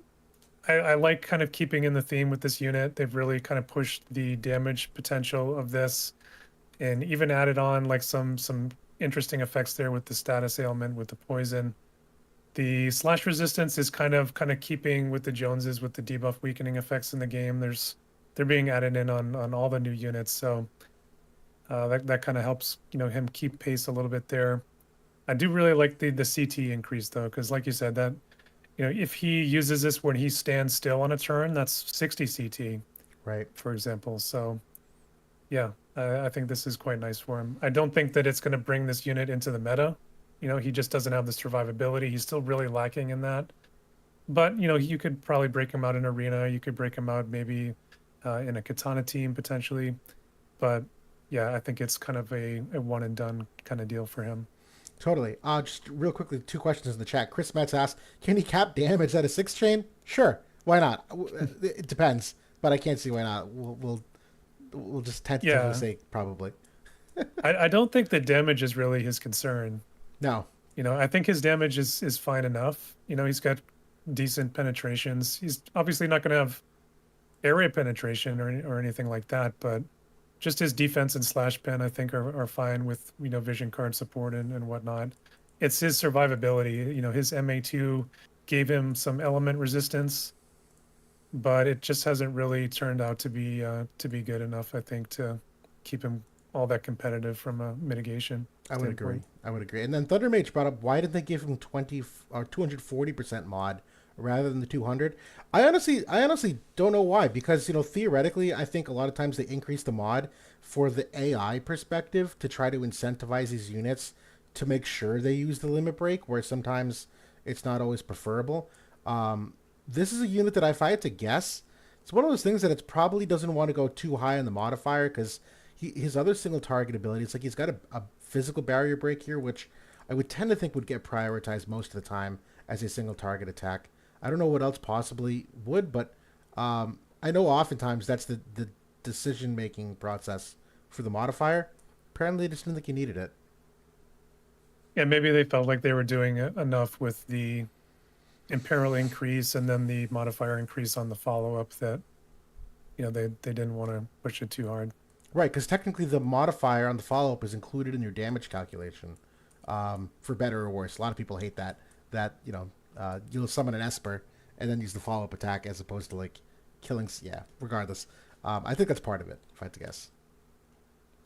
[SPEAKER 2] I like kind of keeping in the theme with this unit. They've really kind of pushed the damage potential of this and even added on like some interesting effects there with the status ailment with the poison. The slash resistance is kind of keeping with the Joneses with the debuff weakening effects in the game. They're being added in on all the new units, so that kind of helps him keep pace a little bit there. I do really like the CT increase though, because like you said, that if he uses this when he stands still on a turn, that's 60 CT,
[SPEAKER 1] Right.
[SPEAKER 2] for example. So yeah, I think this is quite nice for him. I don't think that it's going to bring this unit into the meta. He just doesn't have the survivability. He's still really lacking in that. But, you could probably break him out in Arena. You could break him out maybe in a Katana team potentially. But yeah, I think it's kind of a one and done kind of deal for him.
[SPEAKER 1] Totally. Just real quickly, 2 questions in the chat. Chris Metz asked, "Can he cap damage at a 6 chain?" Sure. Why not? It depends, but I can't see why not. We'll just tentatively
[SPEAKER 2] Yeah,
[SPEAKER 1] say probably.
[SPEAKER 2] I don't think the damage is really his concern.
[SPEAKER 1] No.
[SPEAKER 2] I think his damage is fine enough. He's got decent penetrations. He's obviously not going to have area penetration or anything like that, but just his defense and slash pen, I think, are fine with, vision card support and whatnot. It's his survivability. His MA2 gave him some element resistance, but it just hasn't really turned out to be good enough, I think, to keep him all that competitive from a mitigation
[SPEAKER 1] I would
[SPEAKER 2] standpoint.
[SPEAKER 1] agree. I would agree. And then Thundermage brought up, why did they give him 20 or 240% mod rather than the 200? I honestly don't know why, because theoretically I think a lot of times they increase the mod for the AI perspective to try to incentivize these units to make sure they use the limit break, where sometimes it's not always preferable. This is a unit that if I had to guess, it's one of those things that it probably doesn't want to go too high on the modifier because his other single target ability, it's like he's got a physical barrier break here, which I would tend to think would get prioritized most of the time as a single target attack. I don't know what else possibly would, but I know oftentimes that's the decision making process for the modifier. Apparently, they just didn't think you needed it.
[SPEAKER 2] Yeah, maybe they felt like they were doing enough with the imperil increase and then the modifier increase on the follow-up that, they didn't want to push it too hard.
[SPEAKER 1] Right, because technically the modifier on the follow up is included in your damage calculation, for better or worse. A lot of people hate that. You'll summon an Esper and then use the follow up attack as opposed to like killing. Yeah, regardless. I think that's part of it, if I had to guess.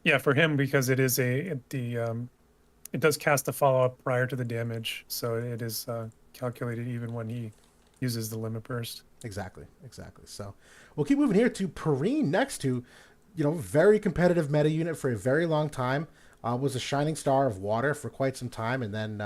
[SPEAKER 2] Yeah, for him, because it is it does cast a follow-up prior to the damage, so it is calculated even when he uses the limit burst.
[SPEAKER 1] Exactly, exactly. So we'll keep moving here to Perrene next to, very competitive meta unit for a very long time. Was a shining star of water for quite some time, and then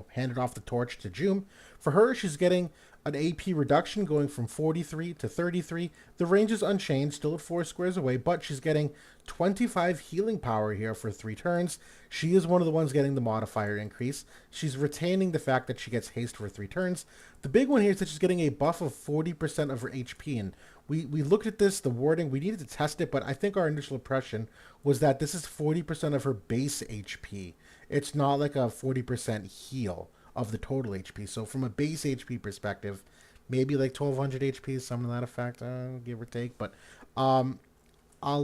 [SPEAKER 1] handed off the torch to June. For her, she's getting an AP reduction going from 43 to 33. The range is unchanged, still at 4 squares away, but she's getting 25 healing power here for 3 turns. She is one of the ones getting the modifier increase. She's retaining the fact that she gets haste for 3 turns. The big one here is that she's getting a buff of 40% of her HP, and we looked at this, the wording, we needed to test it, but I think our initial impression was that this is 40% of her base HP. It's not like a 40% heal of the total HP. So from a base HP perspective, maybe like 1200 HP, something to that effect, give or take. But I'll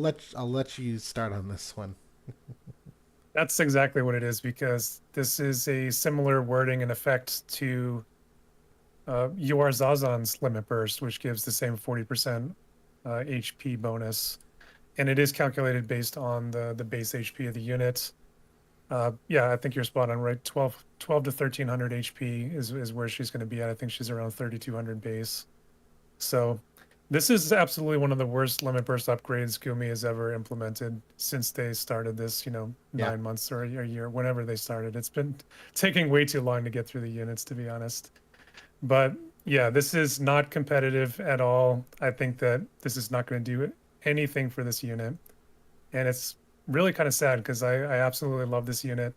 [SPEAKER 1] let you start on this one.
[SPEAKER 2] That's exactly what it is, because this is a similar wording and effect to UR Zazan's limit burst, which gives the same 40% HP bonus, and it is calculated based on the base HP of the unit. Yeah, I think you're spot on, right? 12 to 1300 HP is where she's going to be at. I think she's around 3200 base. So this is absolutely one of the worst limit burst upgrades Gumi has ever implemented since they started this, 9 months or a year, whenever they started. It's been taking way too long to get through the units, to be honest. But yeah, this is not competitive at all. I think that this is not going to do anything for this unit. And it's really kind of sad, because I absolutely love this unit.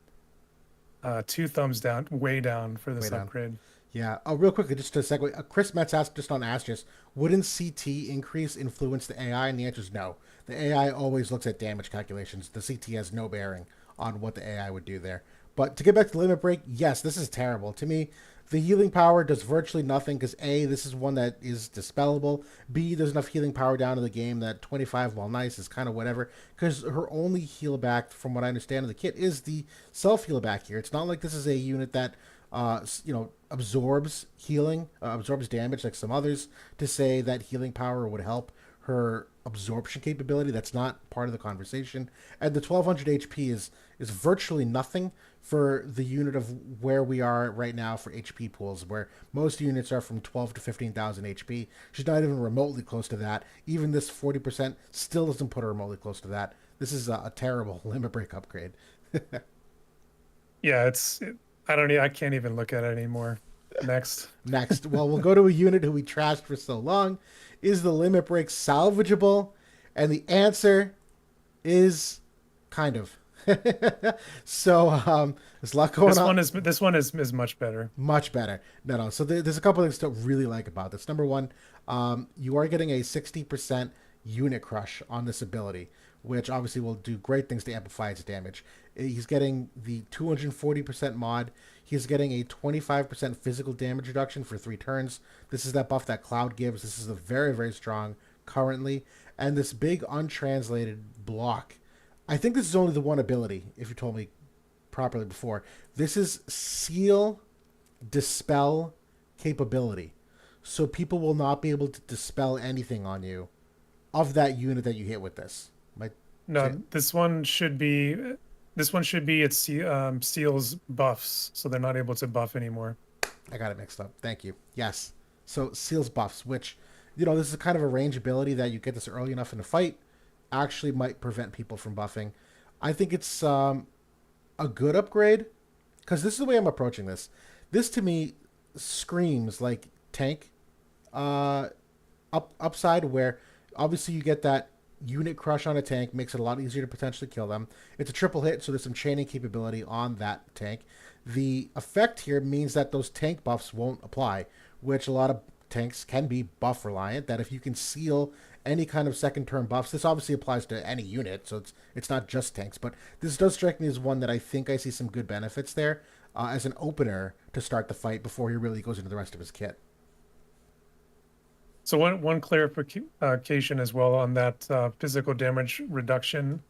[SPEAKER 2] 2 thumbs down, way down for this upgrade.
[SPEAKER 1] Yeah. Oh, real quickly, just to segue, Chris Metz asked just on Astrius, wouldn't CT increase influence the AI? And the answer is no. The AI always looks at damage calculations. The CT has no bearing on what the AI would do there. But to get back to Limit Break, yes, this is terrible. To me, the healing power does virtually nothing because A, this is one that is dispellable. B, there's enough healing power down in the game that 25, while nice, is kind of whatever. Because her only heal back, from what I understand of the kit, is the self heal back here. It's not like this is a unit that absorbs healing, absorbs damage like some others, to say that healing power would help her absorption capability. That's not part of the conversation. And the 1200 HP is virtually nothing for the unit of where we are right now for HP pools, where most units are from 12 to 15,000 HP. She's not even remotely close to that. Even this 40% still doesn't put her remotely close to that. This is a terrible limit break upgrade.
[SPEAKER 2] Yeah, I can't even look at it anymore. Next.
[SPEAKER 1] Well, we'll go to a unit who we trashed for so long. Is the limit break salvageable? And the answer is kind of. So there's a lot going on.
[SPEAKER 2] This one is much better.
[SPEAKER 1] Much better. No. So there's a couple things to really like about this. Number one, you are getting a 60% unit crush on this ability, which obviously will do great things to amplify its damage. He's getting the 240% mod. He's getting a 25% physical damage reduction for 3 turns. This is that buff that Cloud gives. This is a very, very strong currently. And this big untranslated block. I think this is only the one ability, if you told me properly before. This is Seal Dispel capability. So people will not be able to dispel anything on you of that unit that you hit with this. This one should be its Seal's buffs, so they're not able to buff anymore. I got it mixed up. Thank you. Yes. So Seal's buffs, which, this is kind of a range ability that you get this early enough in the fight, actually might prevent people from buffing. I think it's a good upgrade, because this is the way I'm approaching this. This to me screams like tank upside, where obviously you get that unit crush on a tank, makes it a lot easier to potentially kill them. It's a triple hit, so there's some chaining capability on that tank. The effect here means that those tank buffs won't apply, which a lot of tanks can be buff reliant, that if you can seal any kind of second turn buffs, this obviously applies to any unit, so it's not just tanks, but this does strike me as one that I think I see some good benefits there as an opener to start the fight before he really goes into the rest of his kit.
[SPEAKER 2] So one clarification as well on that physical damage reduction.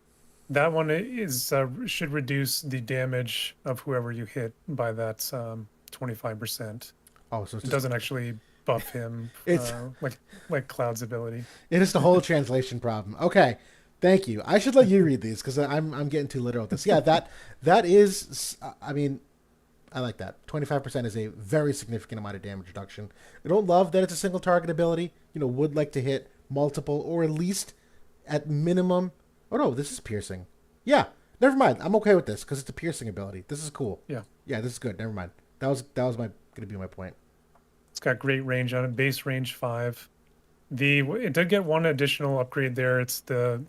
[SPEAKER 2] That one is should reduce the damage of whoever you hit by that 25%.
[SPEAKER 1] Oh, so
[SPEAKER 2] it doesn't actually buff him
[SPEAKER 1] it's
[SPEAKER 2] like Cloud's ability.
[SPEAKER 1] It is the whole translation problem. Okay, thank you. I should let you read these because I'm getting too literal with this. Yeah, that is. I mean, I like that. 25% is a very significant amount of damage reduction. I don't love that it's a single target ability. Would like to hit multiple or at least at minimum. Oh no, this is piercing. Yeah, never mind. I'm okay with this because it's a piercing ability. This is cool.
[SPEAKER 2] Yeah,
[SPEAKER 1] this is good. Never mind. That was gonna be my point.
[SPEAKER 2] It's got great range on it. Base range 5. It did get one additional upgrade there. It's the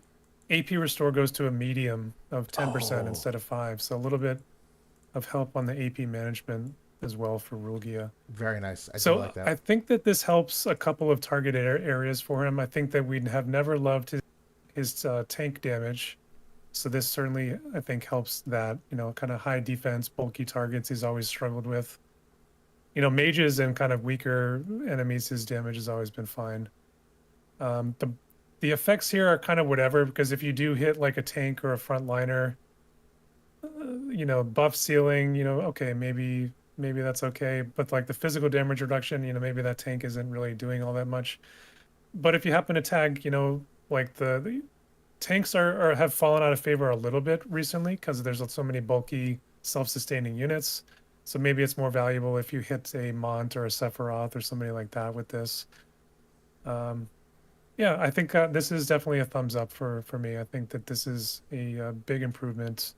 [SPEAKER 2] AP restore goes to a medium of 10% instead of 5. So a little bit of help on the AP management as well for Rulgia.
[SPEAKER 1] Very nice. I
[SPEAKER 2] so
[SPEAKER 1] do like that.
[SPEAKER 2] I think that this helps a couple of target areas for him. I think that we'd have never loved his tank damage. So this certainly, I think, helps that, kind of high defense, bulky targets he's always struggled with. Mages and kind of weaker enemies, his damage has always been fine. The effects here are kind of whatever, because if you do hit like a tank or a frontliner, buff ceiling, okay, maybe that's okay. But like the physical damage reduction, maybe that tank isn't really doing all that much. But if you happen to tag, like the tanks have fallen out of favor a little bit recently because there's so many bulky self-sustaining units. So maybe it's more valuable if you hit a Mont or a Sephiroth or somebody like that with this. I think this is definitely a thumbs up for me. I think that this is a big improvement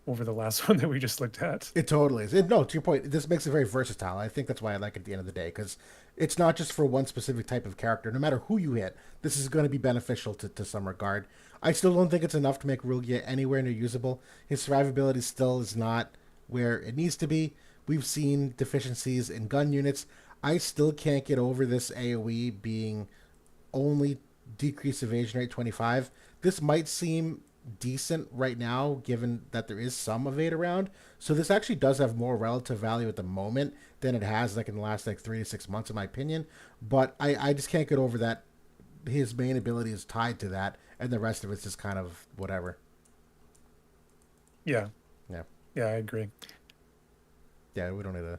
[SPEAKER 2] over the last one that we just looked at.
[SPEAKER 1] It totally is. No, to your point, this makes it very versatile. I think that's why I like it at the end of the day, because it's not just for one specific type of character. No matter who you hit, this is going to be beneficial to some regard. I still don't think it's enough to make Rulgia anywhere near usable. His survivability still is not where it needs to be. We've seen deficiencies in gun units. I still can't get over this AoE being only decreased evasion rate 25. This might seem decent right now, given that there is some evade around. So this actually does have more relative value at the moment than it has like in the last 3 to 6 months, in my opinion. But I just can't get over that his main ability is tied to that, and the rest of it's just kind of whatever.
[SPEAKER 2] Yeah, I agree.
[SPEAKER 1] Yeah, we don't need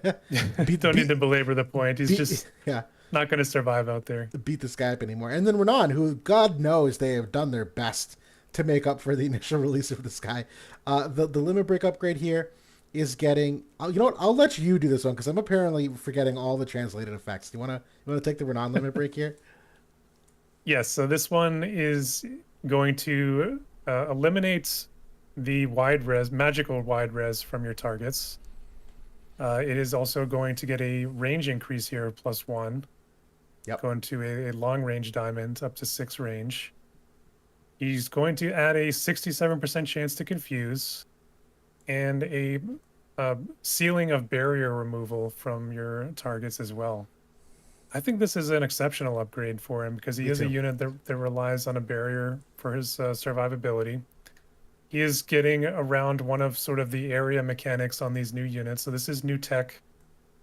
[SPEAKER 2] to don't need to belabor the point. He's just not going to survive out there.
[SPEAKER 1] Beat this guy up anymore. And then Ranan, who God knows they have done their best to make up for the initial release of this guy. The limit break upgrade here is getting. You know what? I'll let you do this one because I'm apparently forgetting all the translated effects. You wanna take the Ranan limit break here?
[SPEAKER 2] Yes. So this one is going to eliminate the magical wide res from your targets. It is also going to get a range increase here of +1.
[SPEAKER 1] Yep.
[SPEAKER 2] Going to a long range diamond up to 6 range. He's going to add a 67% chance to confuse and a ceiling of barrier removal from your targets as well. I think this is an exceptional upgrade for him because he is a unit that relies on a barrier for his survivability. He is getting around one of sort of the area mechanics on these new units. So this is new tech,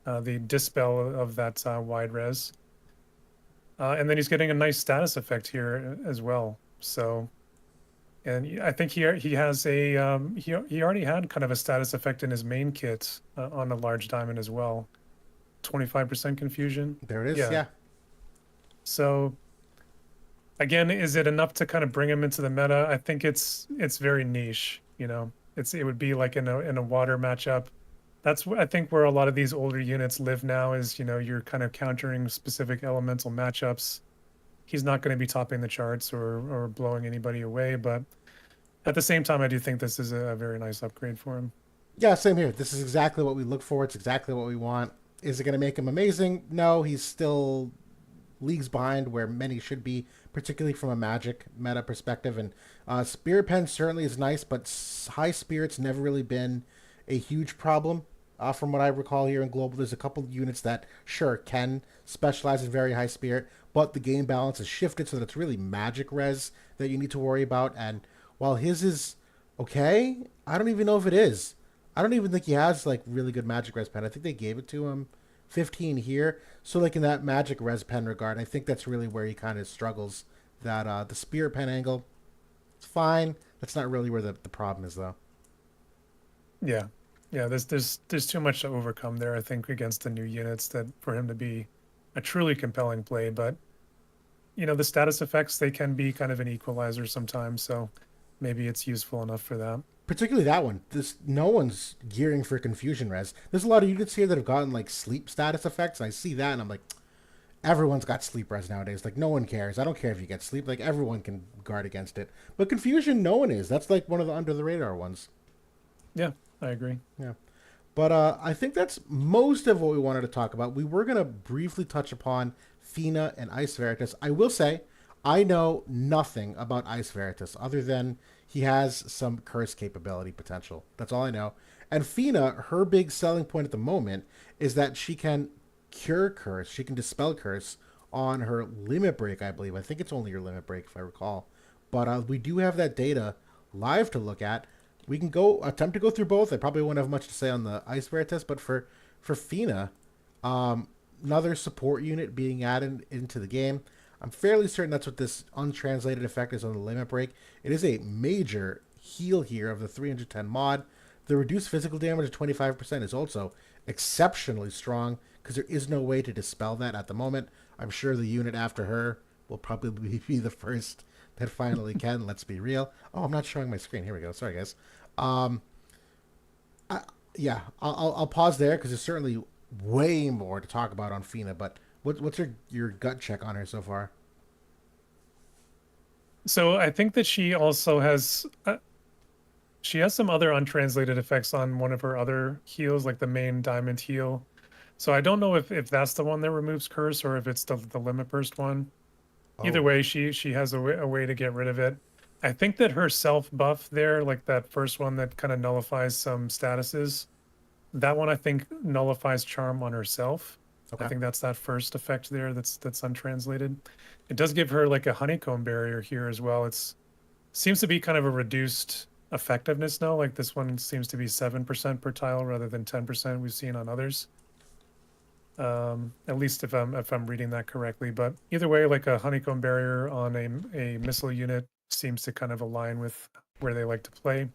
[SPEAKER 2] the dispel of that wide res. And then he's getting a nice status effect here as well. So, and I think he has a, he already had kind of a status effect in his main kit on a large diamond as well. 25% confusion.
[SPEAKER 1] There it is, yeah. So,
[SPEAKER 2] again, is it enough to kind of bring him into the meta? I think it's very niche. It would be like in a water matchup. That's I think where a lot of these older units live now is you're kind of countering specific elemental matchups. He's not going to be topping the charts or blowing anybody away, but at the same time, I do think this is a very nice upgrade for him.
[SPEAKER 1] Yeah, same here. This is exactly what we look for. It's exactly what we want. Is it going to make him amazing? No, he's still leagues behind where many should be, particularly from a magic meta perspective. And Spirit Pen certainly is nice, but high spirits never really been a huge problem From what I recall here in Global, there's a couple units that, sure, can specialize in very high spirit, but the game balance is shifted so that it's really magic res that you need to worry about. And while his is okay, I don't even know if it is. I don't even think he has like really good magic res pen. I think they gave it to him 15 here. So like in that magic res pen regard, I think that's really where he kind of struggles. That the spirit pen angle, it's fine. That's not really where the problem is though.
[SPEAKER 2] Yeah, yeah. There's too much to overcome there, I think, against the new units that for him to be a truly compelling play. But the status effects, they can be kind of an equalizer sometimes. So maybe it's useful enough for that.
[SPEAKER 1] Particularly that one. This no one's gearing for confusion res. There's a lot of units here that have gotten like sleep status effects, and I see that and I'm like, everyone's got sleep res nowadays. Like no one cares. I don't care if you get sleep. Like everyone can guard against it. But confusion, no one is. That's like one of the under the radar ones.
[SPEAKER 2] Yeah, I agree.
[SPEAKER 1] Yeah. But I think that's most of what we wanted to talk about. We were going to briefly touch upon Fina and Ice Veritas. I will say, I know nothing about Ice Veritas other than he has some curse capability potential. That's all I know. And Fina, her big selling point at the moment is that she can cure curse, she can dispel curse on her limit break, I believe. I think it's only her limit break, if I recall. But we do have that data live to look at. We can go attempt to go through both. I probably won't have much to say on the Ice Veritas, but for Fina, another support unit being added into the game. I'm fairly certain that's what this untranslated effect is on the limit break. It is a major heal here of the 310 mod. The reduced physical damage of 25% is also exceptionally strong because there is no way to dispel that at the moment. I'm sure the unit after her will probably be the first that finally can. Let's be real. Oh, I'm not showing my screen. Here we go. Sorry, guys. Um, yeah, I'll pause there because there's certainly way more to talk about on Fina. But what's your gut check on her so far?
[SPEAKER 2] So I think that she has some other untranslated effects on one of her other heals, like the main diamond heal. So I don't know if that's the one that removes curse or if it's the limit burst one. Either
[SPEAKER 1] Oh,
[SPEAKER 2] way, she has a way to get rid of it. I think that her self buff there, like that first one that kind of nullifies some statuses, that one I think nullifies charm on herself. I
[SPEAKER 1] okay.
[SPEAKER 2] think that's that first effect there that's untranslated. It does give her like a honeycomb barrier here as well. It's seems to be kind of a reduced effectiveness now. Like this one seems to be 7% per tile rather than 10% we've seen on others. At least if I'm reading that correctly. But either way, like a honeycomb barrier on a missile unit seems to kind of align with where they like to play.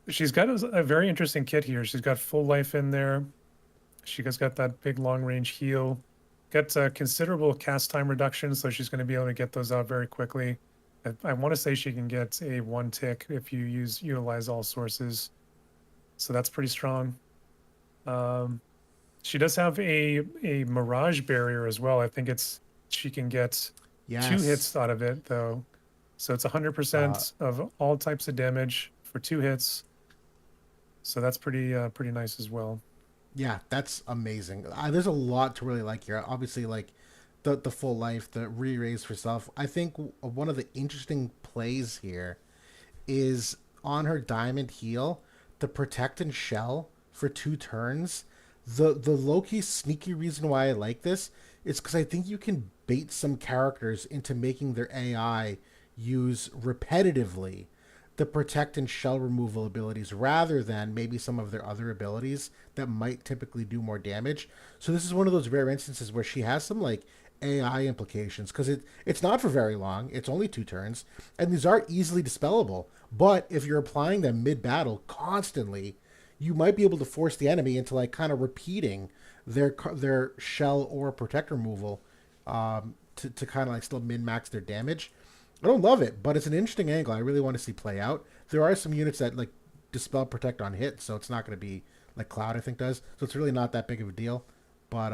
[SPEAKER 2] She's got a very interesting kit here. She's got full life in there. She has got that big long range heal. Got considerable cast time reduction, so she's going to be able to get those out very quickly. I want to say she can get a 1 tick if you utilize all sources. So that's pretty strong. She does have a mirage barrier as well. I think she can get 2
[SPEAKER 1] Yes.
[SPEAKER 2] hits out of it though. So it's
[SPEAKER 1] Uh,
[SPEAKER 2] 100% of all types of damage for 2 hits. So that's pretty nice as well.
[SPEAKER 1] yeah, that's amazing. There's a lot to really like here. Obviously, like the full life, the re-raise for self. I think one of the interesting plays here is on her diamond heal, the protect and shell for 2 turns. The low key sneaky reason why I like this is because I think you can bait some characters into making their AI use repetitively the protect and shell removal abilities rather than maybe some of their other abilities that might typically do more damage. So this is one of those rare instances where she has some like AI implications because it's not for very long. It's only 2 turns, and these are easily dispellable. But if you're applying them mid battle constantly, you might be able to force the enemy into like kind of repeating their shell or protect removal to kind of like still min max their damage. I don't love it, but it's an interesting angle. I really want to see play out. There are some units that like dispel protect on hit, so it's not going to be like Cloud I think does. So it's really not that big of a deal. But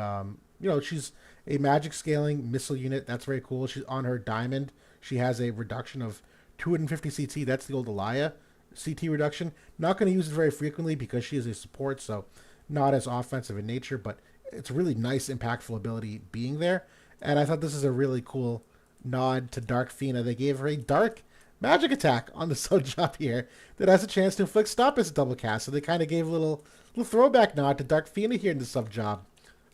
[SPEAKER 1] she's a magic scaling missile unit. That's very cool. She's on her diamond. She has a reduction of 250 CT. That's the old Elia CT reduction. Not going to use it very frequently because she is a support, so not as offensive in nature. But it's a really nice, impactful ability being there. And I thought this is a really cool nod to Dark Fina. They gave her a dark magic attack on the sub job here that has a chance to inflict stop as a double cast. So they kind of gave a little little throwback nod to Dark Fina here in the sub job.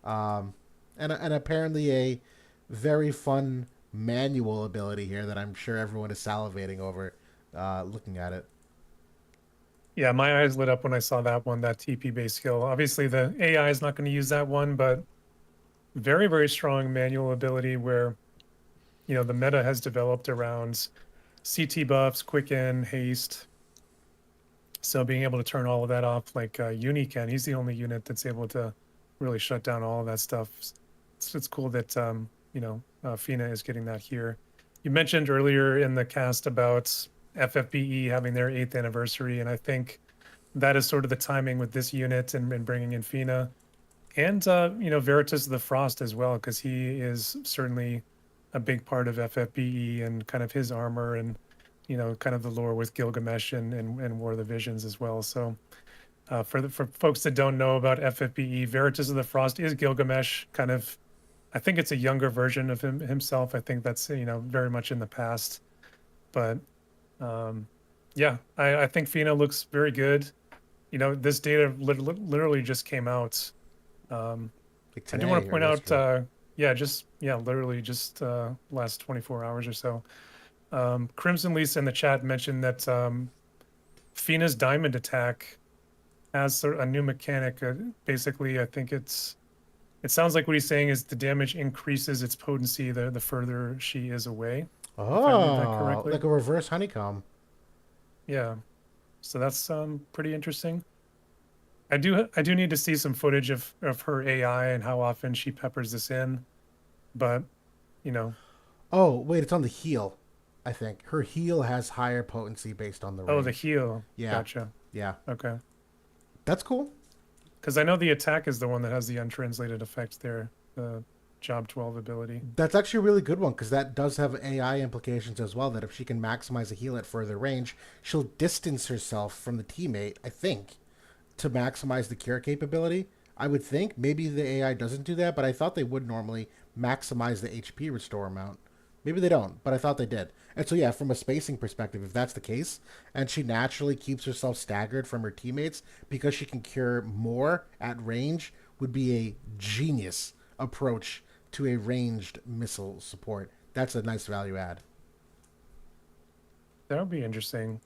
[SPEAKER 1] Um, and apparently a very fun manual ability here that I'm sure everyone is salivating over looking at it.
[SPEAKER 2] Yeah, my eyes lit up when I saw that one, that TP base skill. Obviously, the AI is not going to use that one, but very, very strong manual ability where, the meta has developed around CT buffs, quicken, haste. So being able to turn all of that off like Uni can, he's the only unit that's able to really shut down all of that stuff. It's cool that, Fina is getting that here. You mentioned earlier in the cast about FFBE having their 8th anniversary, and I think that is sort of the timing with this unit and bringing in Fina and Veritas the Frost as well, because he is certainly a big part of FFBE and kind of his armor and kind of the lore with Gilgamesh and War of the Visions as well. So for folks that don't know about FFBE, Veritas of the Frost is Gilgamesh, kind of. I think it's a younger version of himself. I think that's very much in the past, but yeah, I think Fina looks very good. This data literally just came out.
[SPEAKER 1] Like
[SPEAKER 2] I do want
[SPEAKER 1] today
[SPEAKER 2] to
[SPEAKER 1] or
[SPEAKER 2] point out,
[SPEAKER 1] yesterday.
[SPEAKER 2] literally just last 24 hours or so. Crimson Lisa in the chat mentioned that Fina's diamond attack has sort of a new mechanic. Basically, I think it sounds like what he's saying is the damage increases its potency the further she is away, if I read that
[SPEAKER 1] Oh,
[SPEAKER 2] correctly.
[SPEAKER 1] like a reverse honeycomb.
[SPEAKER 2] Yeah, so that's pretty interesting. I do need to see some footage of her AI and how often she peppers this in, but you know,
[SPEAKER 1] Oh, wait, it's on the heal. I think her heal has higher potency based on the
[SPEAKER 2] oh, the
[SPEAKER 1] range.
[SPEAKER 2] heal.
[SPEAKER 1] Yeah,
[SPEAKER 2] Gotcha.
[SPEAKER 1] yeah,
[SPEAKER 2] Okay.
[SPEAKER 1] that's cool.
[SPEAKER 2] Because I know the attack is the one that has the untranslated effect there, the Job 12 ability.
[SPEAKER 1] That's actually a really good one because that does have AI implications as well. That if she can maximize a heal at further range, she'll distance herself from the teammate. I think to maximize the cure capability. I would think maybe the AI doesn't do that, but I thought they would normally maximize the HP restore amount. Maybe they don't, but I thought they did. And so, yeah, from a spacing perspective, if that's the case, and she naturally keeps herself staggered from her teammates because she can cure more at range, would be a genius approach to a ranged missile support. That's a nice value add.
[SPEAKER 2] That would be interesting.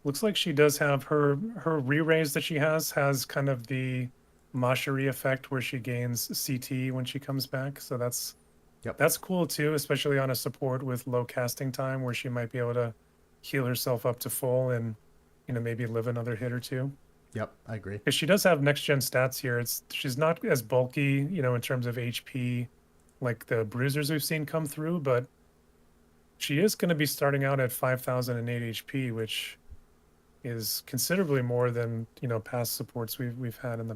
[SPEAKER 2] Looks like she does have her re-raise that she has kind of the Mashari effect where she gains CT when she comes back. So that's
[SPEAKER 1] Yep.
[SPEAKER 2] that's cool too, especially on a support with low casting time where she might be able to heal herself up to full and maybe live another hit or two.
[SPEAKER 1] Yep. I agree.
[SPEAKER 2] Because she does have next gen stats here. She's not as bulky, in terms of HP like the bruisers we've seen come through, but she is going to be starting out at 5,008 HP, which is considerably more than past supports we've had in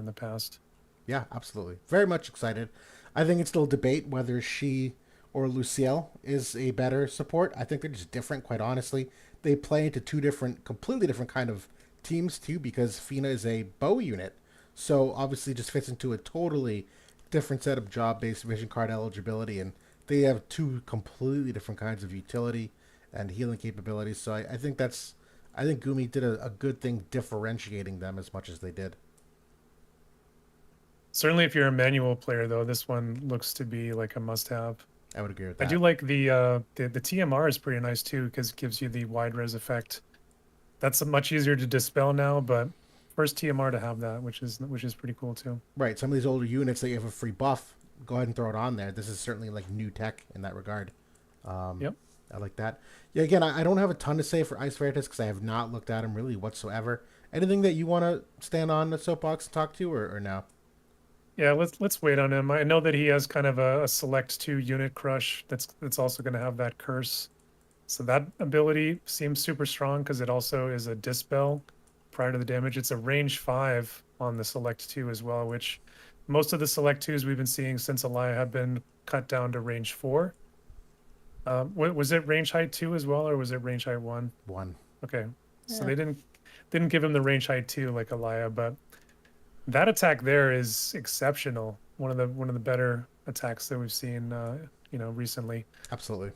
[SPEAKER 2] the past.
[SPEAKER 1] Yeah, absolutely. Very much excited. I think it's still a debate whether she or Lucille is a better support. I think they're just different, quite honestly. They play into two different, completely different kind of teams too, because Fina is a bow unit. So obviously just fits into a totally different set of job-based vision card eligibility, and they have two completely different kinds of utility and healing capabilities. So I think Gumi did a good thing differentiating them as much as they did.
[SPEAKER 2] Certainly, if you're a manual player, though, this one looks to be like a must-have.
[SPEAKER 1] I would agree with
[SPEAKER 2] I do
[SPEAKER 1] that.
[SPEAKER 2] like the TMR is pretty nice too because it gives you the wide res effect. That's much easier to dispel now, but first TMR to have that, which is pretty cool too.
[SPEAKER 1] Right, some of these older units that you have a free buff, go ahead and throw it on there. This is certainly like new tech in that regard. Um,
[SPEAKER 2] Yep.
[SPEAKER 1] I like that. Yeah, again, I don't have a ton to say for Ice Veritas because I have not looked at him really whatsoever. Anything that you want to stand on the soapbox and talk to, or no?
[SPEAKER 2] Yeah, let's wait on him. I know that he has kind of a select 2 unit crush that's also going to have that curse. So that ability seems super strong because it also is a dispel prior to the damage. It's a range 5 on the select 2 as well, which most of the select 2s we've been seeing since Elia have been cut down to range 4. Was it range height 2 as well, or was it range height 1?
[SPEAKER 1] One.
[SPEAKER 2] Okay, so
[SPEAKER 1] Yeah.
[SPEAKER 2] they didn't give him the range height 2 like Elia, but that attack there is exceptional. One of the better attacks that we've seen, recently.
[SPEAKER 1] Absolutely.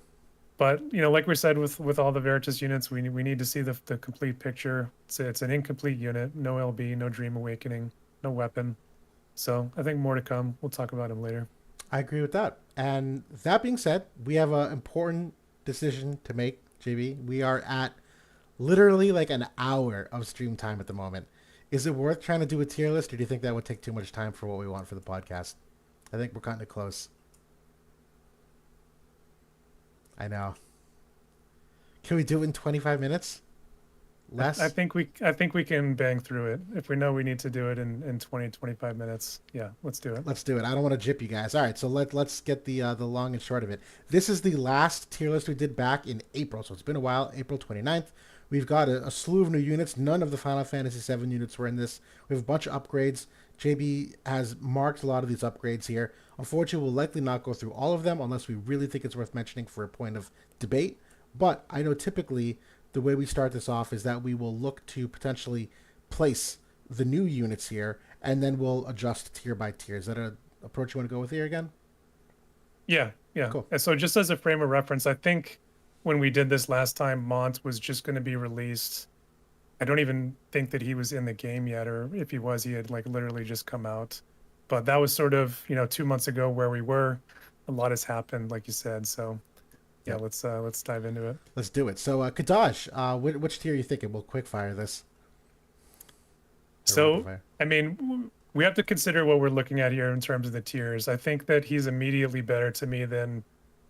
[SPEAKER 2] But like we said with all the Veritas units, we need to see the complete picture. It's an incomplete unit, no LB, no Dream Awakening, no weapon. So I think more to come. We'll talk about him later.
[SPEAKER 1] I agree with that. And that being said, we have an important decision to make, JB. We are at literally like an hour of stream time at the moment. Is it worth trying to do a tier list, or do you think that would take too much time for what we want for the podcast? I think we're cutting it close. I know. Can we do it in 25 minutes? Less?
[SPEAKER 2] I think we can bang through it. If we know we need to do it in 20, 25 minutes. Yeah, let's do it.
[SPEAKER 1] Let's do it. I don't want to jip you guys. All right, so let's get the long and short of it. This is the last tier list we did back in April, so it's been a while. April 29th. We've got a slew of new units. None of the Final Fantasy VII units were in this. We have a bunch of upgrades. JB has marked a lot of these upgrades here. Unfortunately, we'll likely not go through all of them unless we really think it's worth mentioning for a point of debate. But I know typically the way we start this off is that we will look to potentially place the new units here, and then we'll adjust tier by tier. Is that an approach you want to go with here again?
[SPEAKER 2] Yeah, yeah.
[SPEAKER 1] Cool.
[SPEAKER 2] And so just as a frame of reference, I think when we did this last time, Mont was just going to be released. I don't even think that he was in the game yet, or if he was, he had like literally just come out. But that was sort of 2 months ago where we were. A lot has happened, like you said. So yeah, let's dive into it.
[SPEAKER 1] Let's do it. So, Kadaj, which tier are you thinking? We'll quick fire this.
[SPEAKER 2] So, I mean, we have to consider what we're looking at here in terms of the tiers. I think that he's immediately better to me than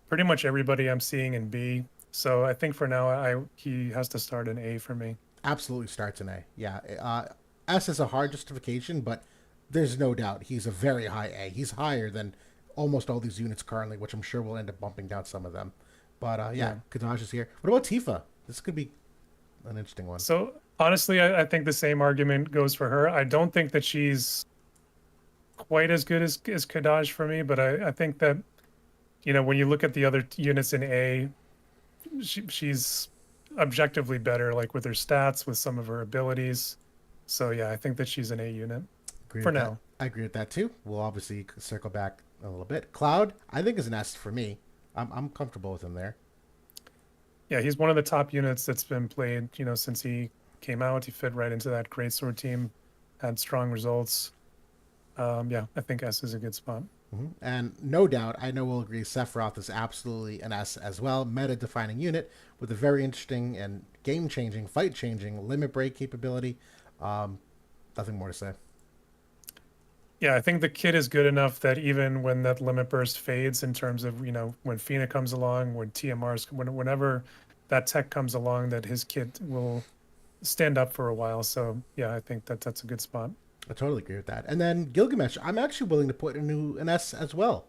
[SPEAKER 2] pretty much everybody I'm seeing in B. So I think for now, he has to start an A for me.
[SPEAKER 1] Absolutely starts an A. Yeah. S is a hard justification, but there's no doubt he's a very high A. He's higher than almost all these units currently, which I'm sure will end up bumping down some of them. But yeah, Kadaj is here. What about Tifa? This could be an interesting one.
[SPEAKER 2] So honestly, I think the same argument goes for her. I don't think that she's quite as good as Kadaj for me, but I think that, when you look at the other units in A, she's objectively better, like with her stats, with some of her abilities. So yeah, I think that she's an A unit for now.
[SPEAKER 1] I agree with that too. We'll obviously circle back a little bit. Cloud, I think, is an S for me. I'm comfortable with him there.
[SPEAKER 2] Yeah, he's one of the top units that's been played, since he came out. He fit right into that greatsword team, had strong results. Yeah, I think S is a good spot.
[SPEAKER 1] Mm-hmm. And no doubt, I know we'll agree, Sephiroth is absolutely an S as well. Meta-defining unit with a very interesting and game-changing, fight-changing limit break capability. Nothing more to say.
[SPEAKER 2] Yeah, I think the kit is good enough that even when that limit burst fades, in terms of when Fina comes along, when TMRs, whenever that tech comes along, that his kit will stand up for a while. So yeah, I think that's a good spot.
[SPEAKER 1] I totally agree with that. And then Gilgamesh, I'm actually willing to put an S as well.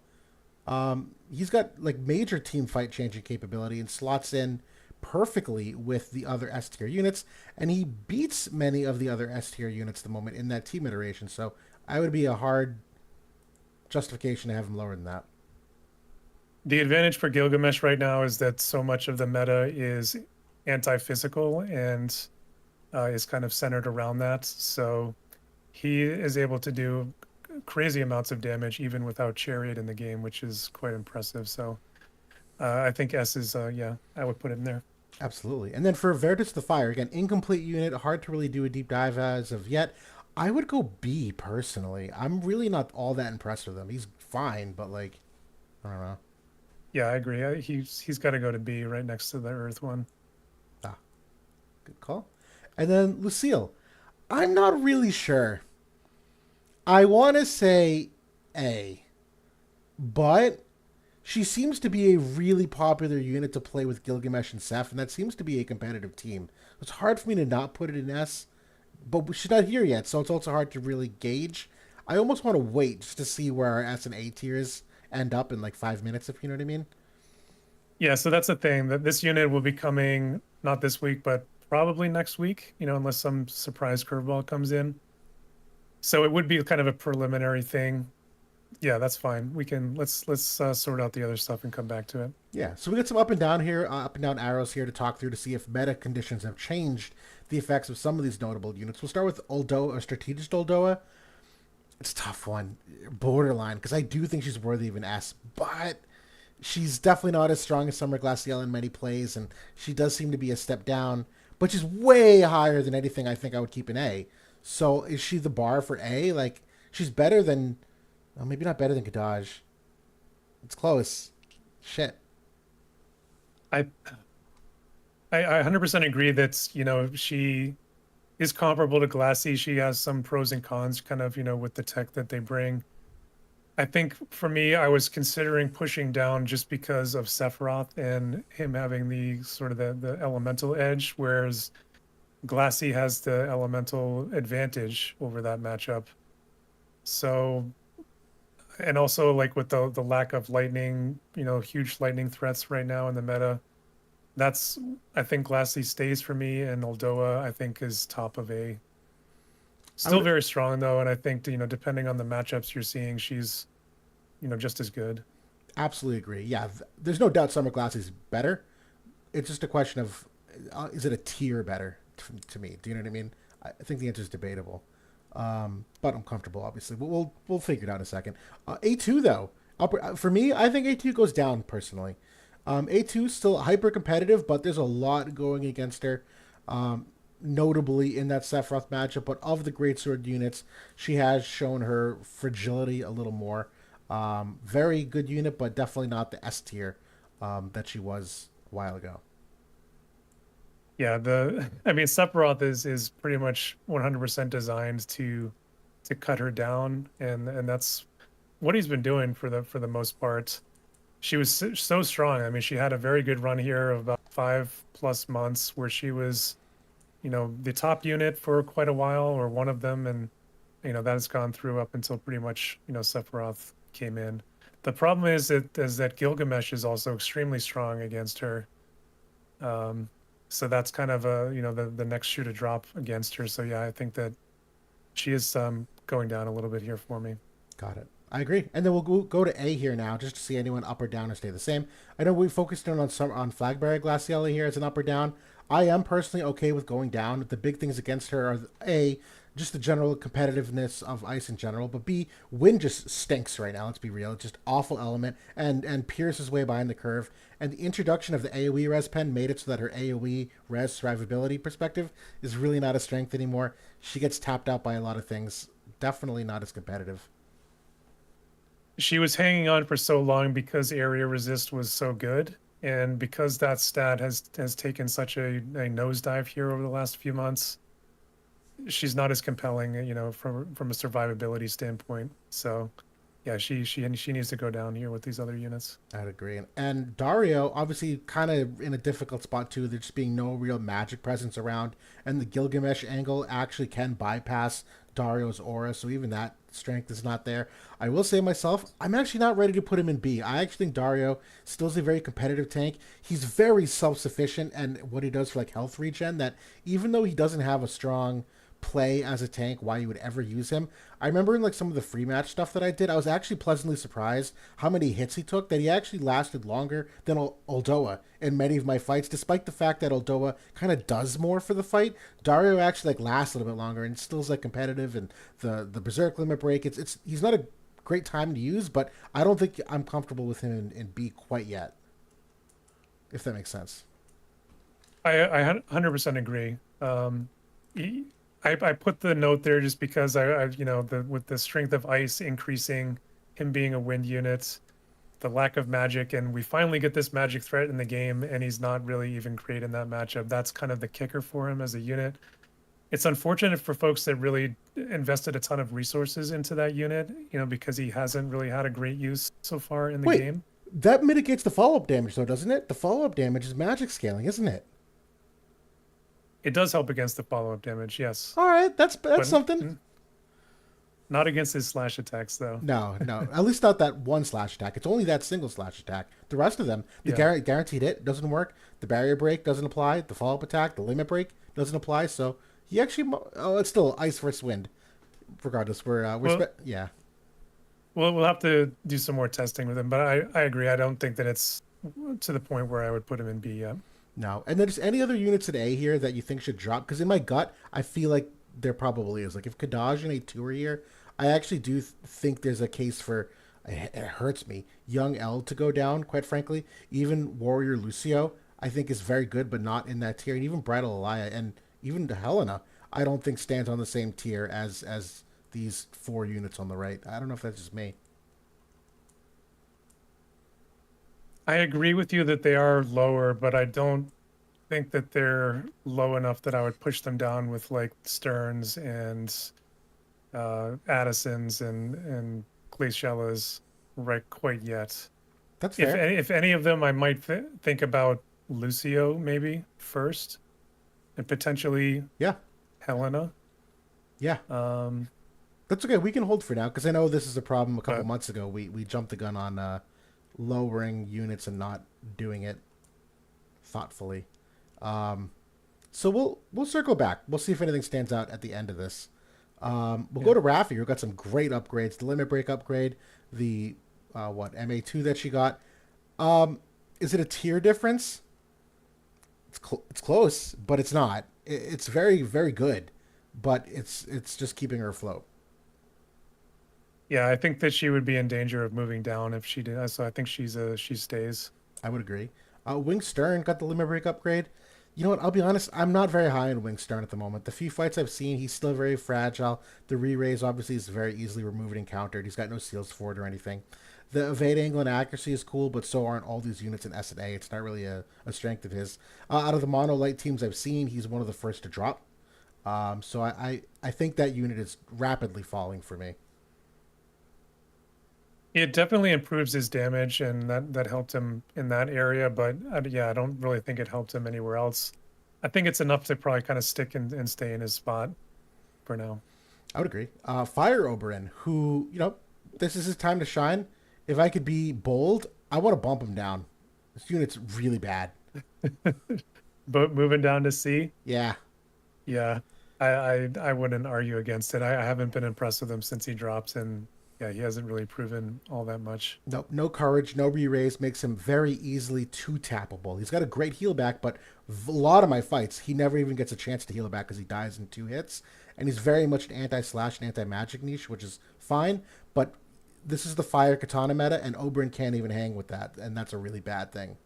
[SPEAKER 1] He's got like major team fight changing capability and slots in perfectly with the other S tier units, and he beats many of the other S tier units at the moment in that team iteration. So I would be a hard justification to have him lower than that.
[SPEAKER 2] The advantage for Gilgamesh right now is that so much of the meta is anti-physical and is kind of centered around that. So he is able to do crazy amounts of damage even without Chariot in the game, which is quite impressive. So I think S is, yeah, I would put it in there.
[SPEAKER 1] Absolutely. And then for Veritas the Fire, again, incomplete unit, hard to really do a deep dive as of yet. I would go B personally. I'm really not all that impressed with him. He's fine, but like, I don't know.
[SPEAKER 2] Yeah, I agree. He's got to go to B right next to the Earth one.
[SPEAKER 1] Ah, good call. And then Lucille, I'm not really sure. I want to say A, but she seems to be a really popular unit to play with Gilgamesh and Seth, and that seems to be a competitive team. It's hard for me to not put it in S, but she's not here yet, so it's also hard to really gauge. I almost want to wait just to see where our S and A tiers end up in like 5 minutes, if you know what I mean.
[SPEAKER 2] Yeah, so that's the thing, that this unit will be coming not this week, but probably next week, unless some surprise curveball comes in. So it would be kind of a preliminary thing. Yeah, that's fine. Let's sort out the other stuff and come back to it.
[SPEAKER 1] Yeah, so we got some up and down here, up and down arrows here to talk through to see if meta conditions have changed the effects of some of these notable units. We'll start with Uldoa, or Strategist Uldoa. It's a tough one, borderline, because I do think she's worthy of an S, but she's definitely not as strong as Summer Glacial in many plays, and she does seem to be a step down, but she's way higher than anything I think I would keep in A. So is she the bar for A? Like, she's better than, well, maybe not better than Kadaj. It's close. Shit.
[SPEAKER 2] I I 100% agree that, she is comparable to Glassy. She has some pros and cons kind of, with the tech that they bring. I think for me, I was considering pushing down just because of Sephiroth and him having the sort of the elemental edge, whereas Glassy has the elemental advantage over that matchup. So, and also like with the lack of lightning, huge lightning threats right now in the meta, that's I think Glassy stays for me, and Aldoa I think is top of A.
[SPEAKER 1] I
[SPEAKER 2] Still
[SPEAKER 1] would
[SPEAKER 2] very strong though, and I think depending on the matchups you're seeing, she's just as good.
[SPEAKER 1] absolutely agree. Yeah, there's no doubt Summer Glassy's better. It's just a question of, is it a tier better to me? Do you know what I mean? I think the answer is debatable. But I'm comfortable, obviously. But we'll figure it out in a second. A2 though, for me, I think A2 goes down personally. A2 is still hyper competitive, but there's a lot going against her. Notably in that Sephiroth matchup, but of the greatsword units, she has shown her fragility a little more. Very good unit, but definitely not the S tier that she was a while ago.
[SPEAKER 2] Yeah, I mean Sephiroth is pretty much 100% designed to cut her down, and that's what he's been doing for the most part. She was so strong. I mean, she had a very good run here of about 5+ months where she was, the top unit for quite a while, or one of them, and that has gone through up until pretty much Sephiroth came in. The problem is that Gilgamesh is also extremely strong against her. So that's kind of the next shoe to drop against her. So yeah, I think that she is going down a little bit here for me.
[SPEAKER 1] Got it. I agree. And then we'll go to A here now, just to see anyone up or down or stay the same. I know we focused in on some on Flagberry Glaciella here as an up or down. I am personally okay with going down. The big things against her are A, just the general competitiveness of ice in general, but B, wind just stinks right now. Let's be real; it's just awful element, and Pierce is way behind the curve. And the introduction of the AOE res pen made it so that her AOE res survivability perspective is really not a strength anymore. She gets tapped out by a lot of things. Definitely not as competitive.
[SPEAKER 2] She was hanging on for so long because area resist was so good, and because that stat has taken such a nosedive here over the last few months, she's not as compelling, from a survivability standpoint. So, yeah, she needs to go down here with these other units.
[SPEAKER 1] I'd agree. And Dario, obviously, kind of in a difficult spot too. There's just being no real magic presence around, and the Gilgamesh angle actually can bypass Dario's aura, so even that strength is not there. I will say myself, I'm actually not ready to put him in B. I actually think Dario still is a very competitive tank. He's very self-sufficient, and what he does for like health regen, that even though he doesn't have a strong play as a tank, why you would ever use him. I remember in like some of the free match stuff that I did, I was actually pleasantly surprised how many hits he took, that he actually lasted longer than Aldoa in many of my fights, despite the fact that Aldoa kind of does more for the fight. Dario actually like lasts a little bit longer and still is like competitive, and the berserk limit break, it's he's not a great time to use, but I don't think I'm comfortable with him in B quite yet, if that makes sense.
[SPEAKER 2] I 100% agree. I put the note there just because with the strength of ice increasing, him being a wind unit, the lack of magic, and we finally get this magic threat in the game, and he's not really even great in that matchup. That's kind of the kicker for him as a unit. It's unfortunate for folks that really invested a ton of resources into that unit, because he hasn't really had a great use so far in the
[SPEAKER 1] Wait,
[SPEAKER 2] game.
[SPEAKER 1] that mitigates the follow-up damage though, doesn't it? The follow-up damage is magic scaling, isn't it?
[SPEAKER 2] It does help against the follow-up damage, yes,
[SPEAKER 1] All right, that's
[SPEAKER 2] but
[SPEAKER 1] something.
[SPEAKER 2] not against his slash attacks, though.
[SPEAKER 1] No, no, at least not that one slash attack. It's only that single slash attack. The rest of them, the
[SPEAKER 2] Yeah.
[SPEAKER 1] guaranteed hit doesn't work. The barrier break doesn't apply. The follow up attack, the limit break doesn't apply. So he actually, oh, it's still ice versus wind. Regardless,
[SPEAKER 2] Well,
[SPEAKER 1] yeah.
[SPEAKER 2] we'll have to do some more testing with him, but I agree. I don't think that it's to the point where I would put him in B yet.
[SPEAKER 1] No, and then just any other units at A here that you think should drop? Because in my gut, I feel like there probably is. Like if Kadaj and A2 are here, I actually do think there's a case for it hurts me. Young L to go down, quite frankly. Even Warrior Lucio, I think is very good, but not in that tier. And even Bridal Elia and even Helena, I don't think stands on the same tier as these 4 units on the right. I don't know if that's just me.
[SPEAKER 2] I agree with you that they are lower, but I don't think that they're low enough that I would push them down with like Stearns and Addisons and Glacialas right quite yet.
[SPEAKER 1] That's
[SPEAKER 2] If
[SPEAKER 1] fair.
[SPEAKER 2] any of them, I might think about Lucio maybe first, and potentially
[SPEAKER 1] Yeah,
[SPEAKER 2] Helena.
[SPEAKER 1] yeah.
[SPEAKER 2] Um,
[SPEAKER 1] That's okay. We can hold for now because I know this is a problem. A couple
[SPEAKER 2] but
[SPEAKER 1] months ago, we jumped the gun on lowering units and not doing it thoughtfully. Um, so we'll circle back. We'll see if anything stands out at the end of this. We'll
[SPEAKER 2] yeah,
[SPEAKER 1] go to Raffi, who got some great upgrades. The limit break upgrade, the what MA2 that she got. Is it a tier difference? It's close, but it's not. It's very very good, but it's just keeping her afloat.
[SPEAKER 2] yeah, I think that she would be in danger of moving down if she did. So I think she stays.
[SPEAKER 1] I would agree. Wing Stern got the limit break upgrade. You know what? I'll be honest. I'm not very high on Wing Stern at the moment. The few fights I've seen, he's still very fragile. The re-raise obviously is very easily removed and countered. He's got no seals for it or anything. The evade angle and accuracy is cool, but so aren't all these units in S and A. It's not really a strength of his. Out of the mono light teams I've seen, he's one of the first to drop. So I think that unit is rapidly falling for me.
[SPEAKER 2] It definitely improves his damage, and that helped him in that area. But yeah, I don't really think it helped him anywhere else. I think it's enough to probably kind of stick and stay in his spot for now.
[SPEAKER 1] I would agree. Fire Oberon, who, this is his time to shine. If I could be bold, I want to bump him down. This unit's really bad.
[SPEAKER 2] But moving down to C,
[SPEAKER 1] Yeah.
[SPEAKER 2] yeah, I wouldn't argue against it. I haven't been impressed with him since he dropped, and yeah, he hasn't really proven all that much.
[SPEAKER 1] Nope, no courage, no re-raise makes him very easily too tappable. He's got a great heal back, but a lot of my fights, he never even gets a chance to heal back because he dies in 2 hits. And he's very much an anti-slash and anti-magic niche, which is fine, but this is the fire katana meta, and Oberon can't even hang with that, and that's a really bad thing.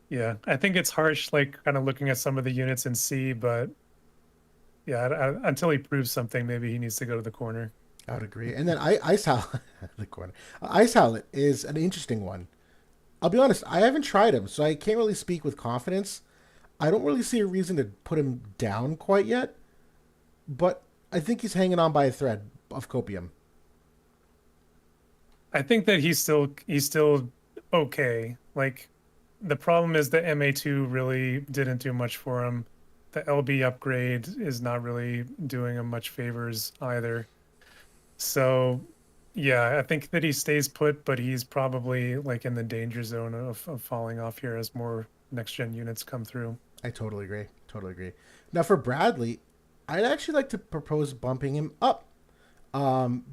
[SPEAKER 2] Yeah, I think it's harsh, like kind of looking at some of the units in C, but yeah, until he proves something, maybe he needs to go to the corner.
[SPEAKER 1] I would agree. And then Ice Howlet, the corner. Ice Howlet is an interesting one. I'll be honest, I haven't tried him, so I can't really speak with confidence. I don't really see a reason to put him down quite yet, but I think he's hanging on by a thread of copium.
[SPEAKER 2] I think that he's still okay. Like the problem is the MA2 really didn't do much for him. The LB upgrade is not really doing him much favors either. So yeah, I think that he stays put, but he's probably like in the danger zone of falling off here as more next gen units come through.
[SPEAKER 1] I totally agree. Totally agree. Now for Bradley, I'd actually like to propose bumping him up.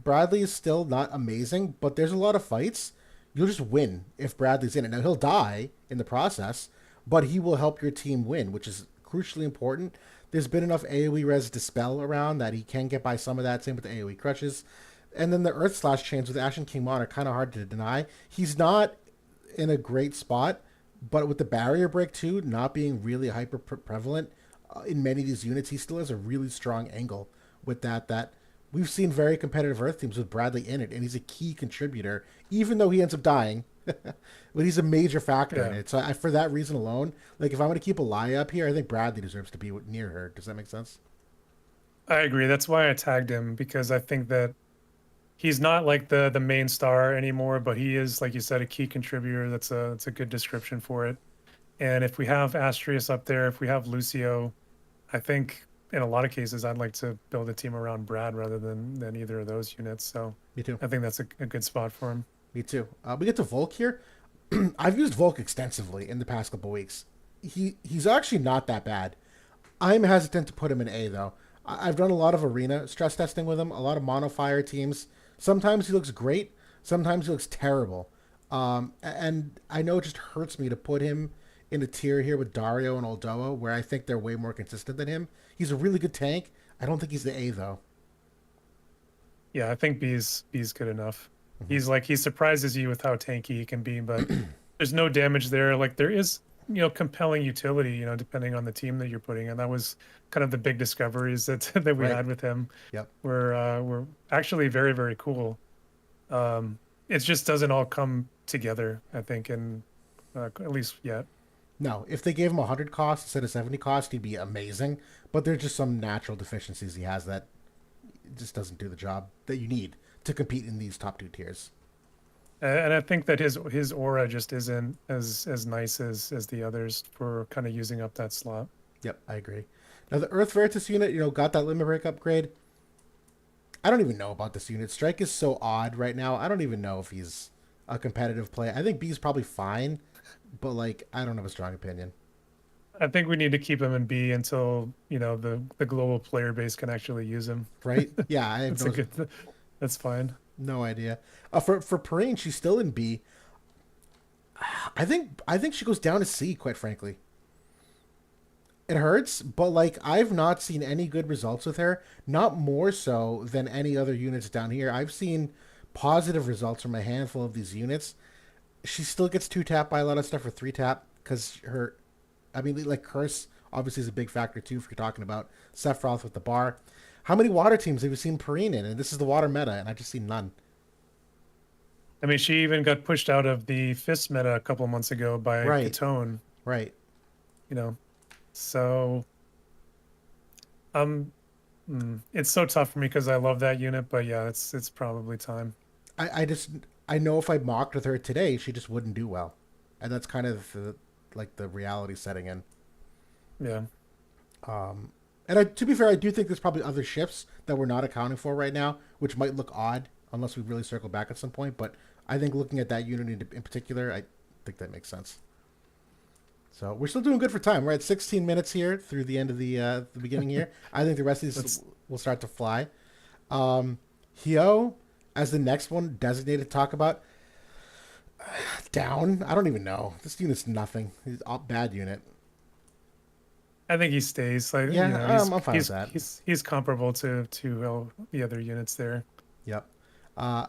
[SPEAKER 1] Bradley is still not amazing, but there's a lot of fights. You'll just win if Bradley's in it. Now he'll die in the process, but he will help your team win, which is crucially important. There's been enough AoE res dispel around that he can get by some of that. Same with the AoE crutches. And then the Earth Slash chains with Ashen King Mon are kind of hard to deny. He's not in a great spot, but with the barrier break too, not being really hyper prevalent in many of these units, he still has a really strong angle with that we've seen very competitive Earth teams with Bradley in it, and he's a key contributor, even though he ends up dying. But he's a major factor in
[SPEAKER 2] Yeah,
[SPEAKER 1] it. So for that reason alone, like if I'm going to keep Elia up here, I think Bradley deserves to be near her. Does that make sense?
[SPEAKER 2] I agree. That's why I tagged him because I think that he's not like the main star anymore, but he is, like you said, a key contributor. That's a good description for it. And if we have Astrius up there, if we have Lucio, I think in a lot of cases I'd like to build a team around Brad rather than either of those units. So
[SPEAKER 1] Me too.
[SPEAKER 2] I think that's a good spot for him.
[SPEAKER 1] Me too. We get to Volk here. I've used Volk extensively in the past couple weeks. He's actually not that bad. I'm hesitant to put him in A though. I've done a lot of arena stress testing with him, a lot of mono fire teams. Sometimes he looks great, sometimes he looks terrible. And I know it just hurts me to put him in a tier here with Dario and Oldoa, where I think they're way more consistent than him. He's a really good tank. I don't think he's the A though.
[SPEAKER 2] Yeah, I think B's good enough.
[SPEAKER 1] Hmm.
[SPEAKER 2] He surprises you with how tanky he can be, but there's no damage there. Like there is, compelling utility, depending on the team that you're putting in. That was kind of the big discoveries that that we
[SPEAKER 1] Right.
[SPEAKER 2] had with him
[SPEAKER 1] Yep.
[SPEAKER 2] were actually very, very cool. It just doesn't all come together, I think, and at least yet.
[SPEAKER 1] No, if they gave him 100 cost instead of 70 cost, he'd be amazing. But there's just some natural deficiencies he has that just doesn't do the job that you need to compete in these top 2 tiers.
[SPEAKER 2] And I think that his aura just isn't as nice as the others for kind of using up that slot.
[SPEAKER 1] Yep, I agree. Now the Earth Veritas unit, got that limit break upgrade. I don't even know about this unit. Strike is so odd right now. I don't even know if he's a competitive play. I think B's probably fine, but like I don't have a strong opinion.
[SPEAKER 2] I think we need to keep him in B until, the global player base can actually use him.
[SPEAKER 1] Right? Yeah, I have
[SPEAKER 2] That's a
[SPEAKER 1] no
[SPEAKER 2] good, that's fine.
[SPEAKER 1] no idea. For Perrene, she's still in B. I think she goes down to C. Quite frankly, it hurts, but like I've not seen any good results with her. Not more so than any other units down here. I've seen positive results from a handful of these units. She still gets 2 tap by a lot of stuff for 3 tap because her, I mean, like curse obviously is a big factor too. If you're talking about Sephiroth with the bar, how many water teams have you seen Perrine in? And this is the water meta, and I just see none.
[SPEAKER 2] I mean, she even got pushed out of the fist meta a couple months ago by
[SPEAKER 1] Right,
[SPEAKER 2] Katone,
[SPEAKER 1] right.
[SPEAKER 2] you know. So, um, it's so tough for me because I love that unit, but yeah, it's probably time.
[SPEAKER 1] I know if I mocked with her today, she just wouldn't do well, and that's kind of like the reality setting in.
[SPEAKER 2] Yeah.
[SPEAKER 1] To be fair, I do think there's probably other shifts that we're not accounting for right now, which might look odd unless we really circle back at some point. But I think looking at that unit in particular, I think that makes sense. So we're still doing good for time. We're at 16 minutes here through the end of the beginning here. I think the rest of these
[SPEAKER 2] Let's
[SPEAKER 1] will start to fly. Hyo as the next one designated to talk about. Down. I don't even know. This unit's nothing. He's a bad unit.
[SPEAKER 2] I think he stays. Like,
[SPEAKER 1] Yeah, I'm fine with that.
[SPEAKER 2] he's comparable to the other units there.
[SPEAKER 1] Yep. Uh,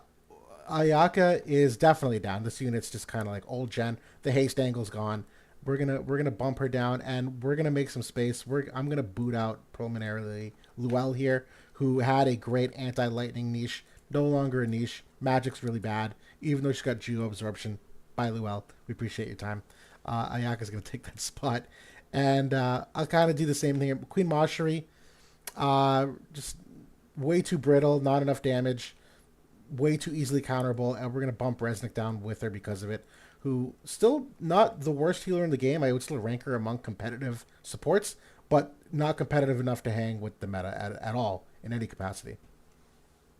[SPEAKER 1] Ayaka is definitely down. This unit's just kind of like old gen. The haste angle's gone. We're gonna bump her down, and we're gonna make some space. I'm gonna boot out preliminarily Luel here, who had a great anti lightning niche. No longer a niche. Magic's really bad, even though she's got geo absorption. Bye, Luel. We appreciate your time. Ayaka's gonna take that spot, and I'll kind of do the same thing. Queen Mashari, just way too brittle, not enough damage, way too easily counterable, and we're gonna bump Resnick down with her because of it. Who still not the worst healer in the game. I would still rank her among competitive supports, but not competitive enough to hang with the meta at all in any capacity.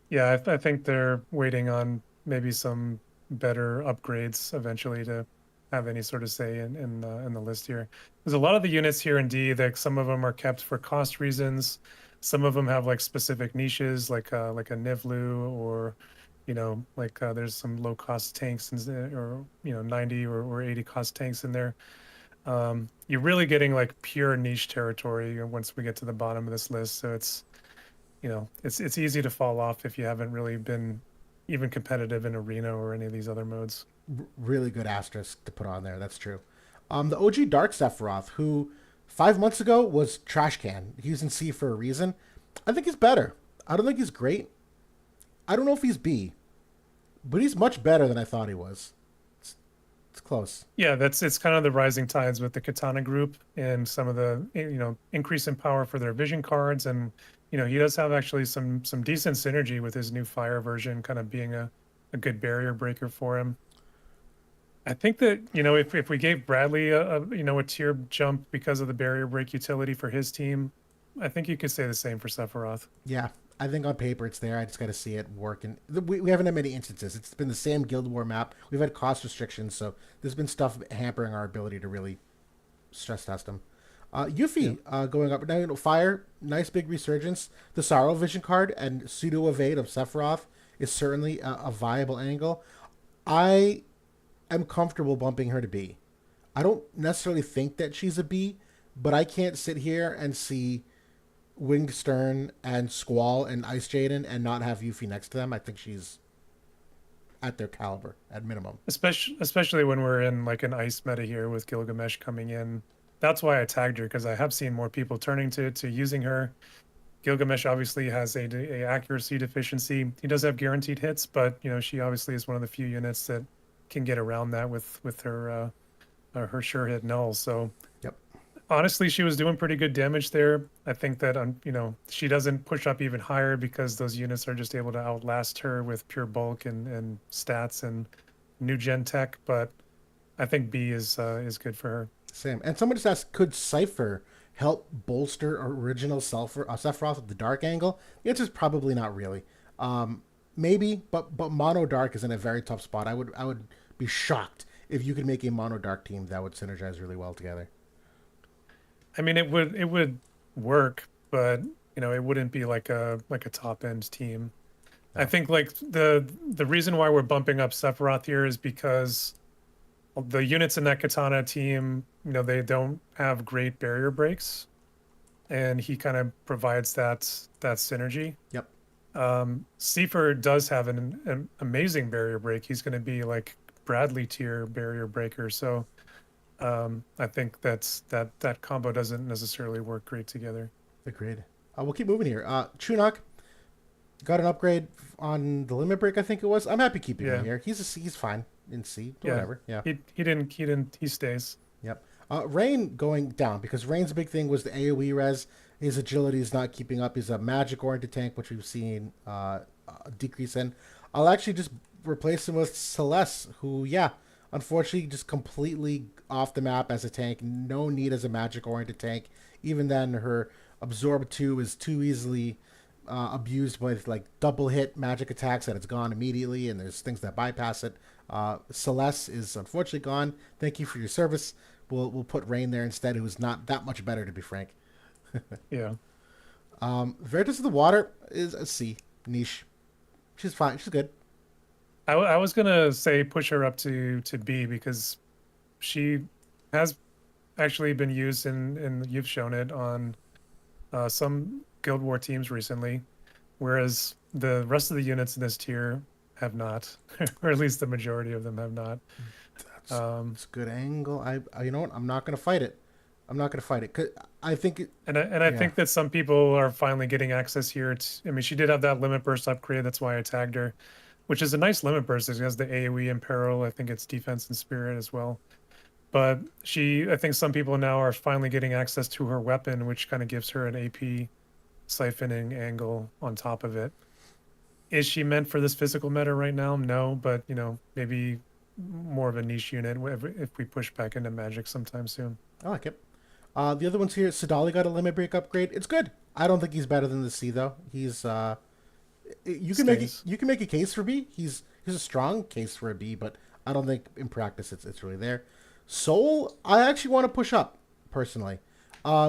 [SPEAKER 2] Yeah, I think they're waiting on maybe some better upgrades eventually to have any sort of say in the list here. There's a lot of the units here in D that some of them are kept for cost reasons. Some of them have like specific niches, like a Nivlu, or there's some low cost tanks or 90 or 80 cost tanks in there. You're really getting like pure niche territory once we get to the bottom of this list. So it's easy to fall off if you haven't really been even competitive in arena or any of these other modes.
[SPEAKER 1] Really good asterisk to put on there. That's true. The OG Dark Sephiroth, who 5 months ago was trash can. He was in C for a reason. I think he's better. I don't think he's great. I don't know if he's B, but he's much better than I thought he was. It's close.
[SPEAKER 2] Yeah, it's kind of the rising tides with the Katana group and some of the increase in power for their vision cards, and he does have actually some decent synergy with his new fire version, kind of being a good barrier breaker for him. I think that if we gave Bradley a tier jump because of the barrier break utility for his team, I think you could say the same for Sephiroth.
[SPEAKER 1] Yeah, I think on paper it's there. I just got to see it work. And we haven't had many instances. It's been the same Guild War map. We've had cost restrictions, so there's been stuff hampering our ability to really stress test them. Yuffie going up now. Fire, nice big resurgence. The Sorrow Vision card and pseudo evade of Sephiroth is certainly a viable angle. I am comfortable bumping her to B. I don't necessarily think that she's a B, but I can't sit here and see Winged Stern and Squall and Ice Jaden and not have Yuffie next to them, I think she's at their caliber at minimum.
[SPEAKER 2] Especially when we're in like an ice meta here with Gilgamesh coming in. That's why I tagged her, because I have seen more people turning to using her. Gilgamesh obviously has a accuracy deficiency. He does have guaranteed hits, but she obviously is one of the few units that can get around that with her sure hit null. So
[SPEAKER 1] Yep.
[SPEAKER 2] honestly, she was doing pretty good damage there. I think that she doesn't push up even higher because those units are just able to outlast her with pure bulk and stats and new gen tech. But I think B is good for her.
[SPEAKER 1] Same. And someone just asked, could Cypher help bolster original Sephiroth with the dark angle? The answer is probably not really. Maybe, but mono dark is in a very tough spot. I would be shocked if you could make a mono dark team that would synergize really well together.
[SPEAKER 2] I mean, it would work, but it wouldn't be like a top end team.
[SPEAKER 1] No.
[SPEAKER 2] I think like the reason why we're bumping up Sephiroth here is because the units in that Katana team, they don't have great barrier breaks, and he kind of provides that synergy.
[SPEAKER 1] Yep.
[SPEAKER 2] Seifer does have an amazing barrier break. He's going to be like Bradley tier barrier breaker. So I think that combo doesn't necessarily work great together.
[SPEAKER 1] Agreed. We'll keep moving here. Chunok got an upgrade on the limit break, I think it was. I'm happy keeping him here. He's fine in C. Whatever. Yeah.
[SPEAKER 2] He stays.
[SPEAKER 1] Yep. Rain going down because Rain's big thing was the AoE res. His agility is not keeping up. He's a magic oriented tank, which we've seen a decrease in. I'll actually just replace him with Celeste, who, unfortunately, just completely off the map as a tank. No need as a magic oriented tank. Even then, her Absorb 2 is too easily abused with like double hit magic attacks that it's gone immediately, and there's things that bypass it. Celeste is unfortunately gone. Thank you for your service. We'll put Rain there instead, who's not that much better, to be frank.
[SPEAKER 2] Yeah.
[SPEAKER 1] Veritas of the Water is a C niche. She's fine. She's good.
[SPEAKER 2] I was gonna say push her up to B because she has actually been used and you've shown it on some Guild War teams recently, whereas the rest of the units in this tier have not, or at least the majority of them have not.
[SPEAKER 1] That's a good angle. You know what? I'm not gonna fight it. I'm not gonna fight it. 'Cause I think.
[SPEAKER 2] I think that some people are finally getting access here. I mean, she did have that limit burst upgrade. That's why I tagged her, which is a nice limit burst. It has the AoE and peril. I think it's defense and spirit as well. But I think some people now are finally getting access to her weapon, which kind of gives her an AP siphoning angle on top of it. Is she meant for this physical meta right now? No, but maybe more of a niche unit if we push back into Magic sometime soon.
[SPEAKER 1] I like it. The other ones here, Sadali got a limit break upgrade. It's good. I don't think he's better than the C though. He's you can make a case for B. He's a strong case for a B, but I don't think in practice it's really there. Soul, I actually want to push up personally.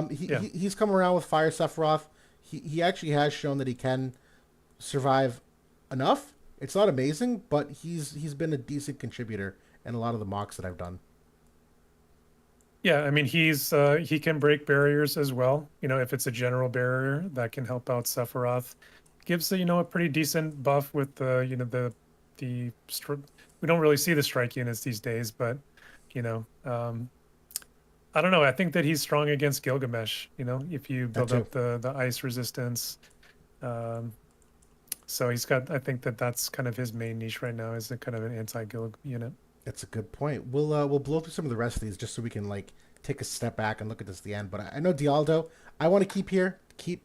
[SPEAKER 1] He's come around with Fire Sephiroth. He actually has shown that he can survive enough. It's not amazing, but he's been a decent contributor in a lot of the mocks that I've done.
[SPEAKER 2] Yeah, I mean he can break barriers as well. If it's a general barrier that can help out Sephiroth, gives a pretty decent buff with the we don't really see the strike units these days, but I don't know. I think that he's strong against Gilgamesh. If you build up the ice resistance, so he's got. I think that's kind of his main niche right now. Is a kind of an anti-Gilg unit.
[SPEAKER 1] That's a good point. We'll blow through some of the rest of these just so we can take a step back and look at this at the end. But I know Dialdo, I want to keep here. He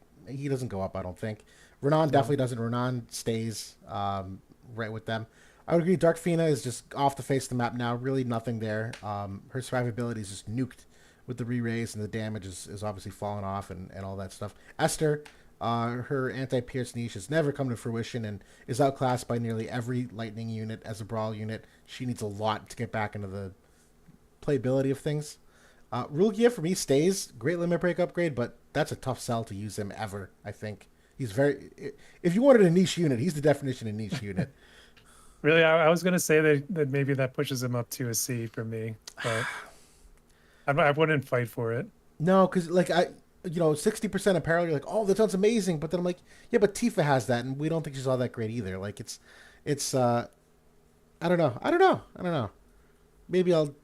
[SPEAKER 1] doesn't go up, I don't think. Renan definitely doesn't. Renan stays right with them. I would agree. Dark Fina is just off the face of the map now. Really nothing there. Her survivability is just nuked with the re-raise, and the damage is obviously fallen off and all that stuff. Esther, her anti-pierce niche has never come to fruition and is outclassed by nearly every lightning unit as a brawl unit. She needs a lot to get back into the playability of things. Rulgia for me stays. Great limit break upgrade, but that's a tough sell to use him ever, I think. He's very... If you wanted a niche unit, he's the definition of niche unit.
[SPEAKER 2] Really, I was going to say that maybe that pushes him up to a C for me, but I wouldn't fight for it.
[SPEAKER 1] No, because 60% apparel. You're like, oh, that sounds amazing. But then I'm like, yeah, but Tifa has that, and we don't think she's all that great either. Like it's I don't know. I don't know. I don't know. Maybe I'll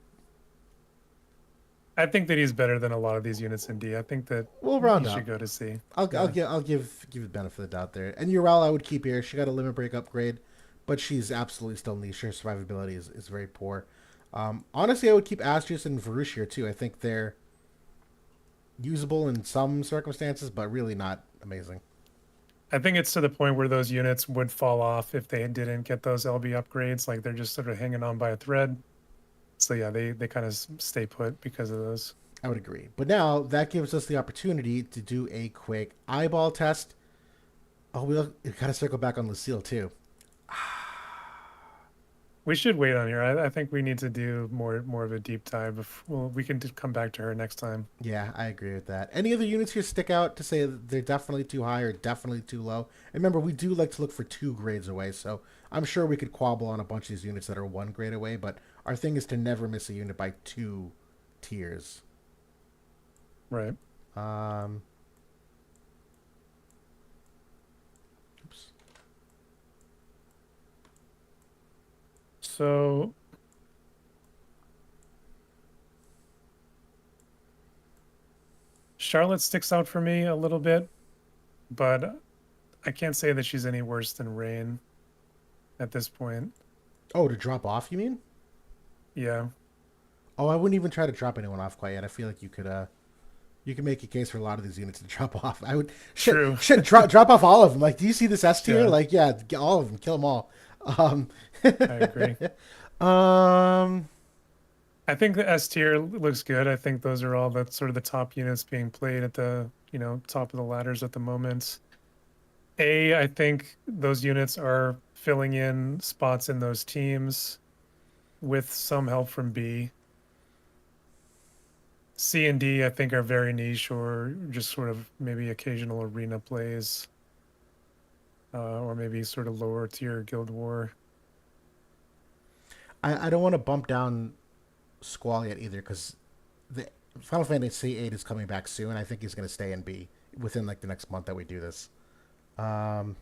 [SPEAKER 2] I think that he's better than a lot of these units in D. I think that
[SPEAKER 1] we'll
[SPEAKER 2] he
[SPEAKER 1] round
[SPEAKER 2] should
[SPEAKER 1] up.
[SPEAKER 2] go to C.
[SPEAKER 1] I'll
[SPEAKER 2] Yeah.
[SPEAKER 1] give the benefit of the doubt there. And Urel I would keep here. She got a limit break upgrade, but she's absolutely still niche. Her survivability is very poor. Honestly, I would keep Astrius and Varush here too. I think they're usable in some circumstances, but really not amazing.
[SPEAKER 2] I think it's to the point where those units would fall off if they didn't get those LB upgrades. Like they're just sort of hanging on by a thread. So yeah, they kind of stay put because of those.
[SPEAKER 1] I would agree. But now that gives us the opportunity to do a quick eyeball test. Oh, we got to circle back on Lucille too.
[SPEAKER 2] We should wait on here. I think we need to do more of a deep dive. Well, we can come back to her next time.
[SPEAKER 1] Yeah, I agree with that. Any other units here stick out to say that they're definitely too high or definitely too low? And remember, we do like to look for 2 grades away, so I'm sure we could quabble on a bunch of these units that are 1 grade away, but our thing is to never miss a unit by 2 tiers.
[SPEAKER 2] Right.
[SPEAKER 1] Um, oops.
[SPEAKER 2] So Charlotte sticks out for me a little bit, but I can't say that she's any worse than Rain at this point.
[SPEAKER 1] Oh, to drop off, you mean?
[SPEAKER 2] Yeah.
[SPEAKER 1] Oh, I wouldn't even try to drop anyone off quite yet. I feel like you could make a case for a lot of these units to drop off. I would
[SPEAKER 2] True.
[SPEAKER 1] shit drop off all of them. Like, do you see this S tier?
[SPEAKER 2] Yeah,
[SPEAKER 1] Like, yeah, all of them, kill them all. Um,
[SPEAKER 2] I agree.
[SPEAKER 1] um,
[SPEAKER 2] I think the S tier looks good. I think those are all the sort of the top units being played at the, top of the ladders at the moment. I think those units are filling in spots in those teams with some help from B. C and D, I think, are very niche or just sort of maybe occasional arena plays, or maybe sort of lower tier Guild War.
[SPEAKER 1] I don't want to bump down Squall yet either because the Final Fantasy VIII is coming back soon. I think he's going to stay in B within like the next month that we do this. Um,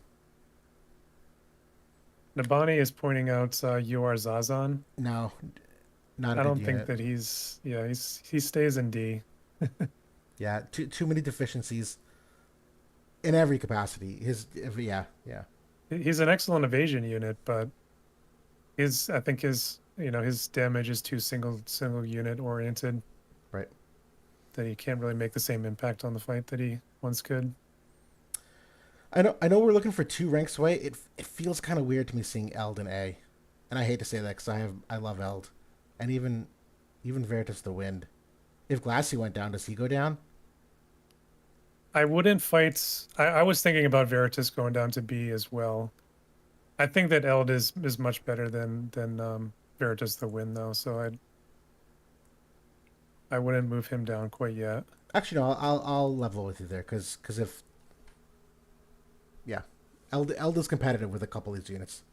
[SPEAKER 2] Nabani is pointing out UR Zazan.
[SPEAKER 1] no, not a
[SPEAKER 2] I
[SPEAKER 1] good
[SPEAKER 2] don't think
[SPEAKER 1] unit.
[SPEAKER 2] that he stays in D.
[SPEAKER 1] Yeah, too many deficiencies in every capacity. Yeah.
[SPEAKER 2] He's an excellent evasion unit, but I think his damage is too single unit oriented
[SPEAKER 1] Right.
[SPEAKER 2] that he can't really make the same impact on the fight that he once could.
[SPEAKER 1] I know we're looking for 2 ranks away. It feels kind of weird to me seeing Eld in A, and I hate to say that because I love Eld, and even Veritas the Wind. If Glassy went down, does he go down?
[SPEAKER 2] I wouldn't fight. I was thinking about Veritas going down to B as well. I think that Eld is much better than Veritas the Wind though, so I wouldn't move him down quite yet.
[SPEAKER 1] Actually, no. I'll level with you there because if yeah, Eld is competitive with a couple of these units.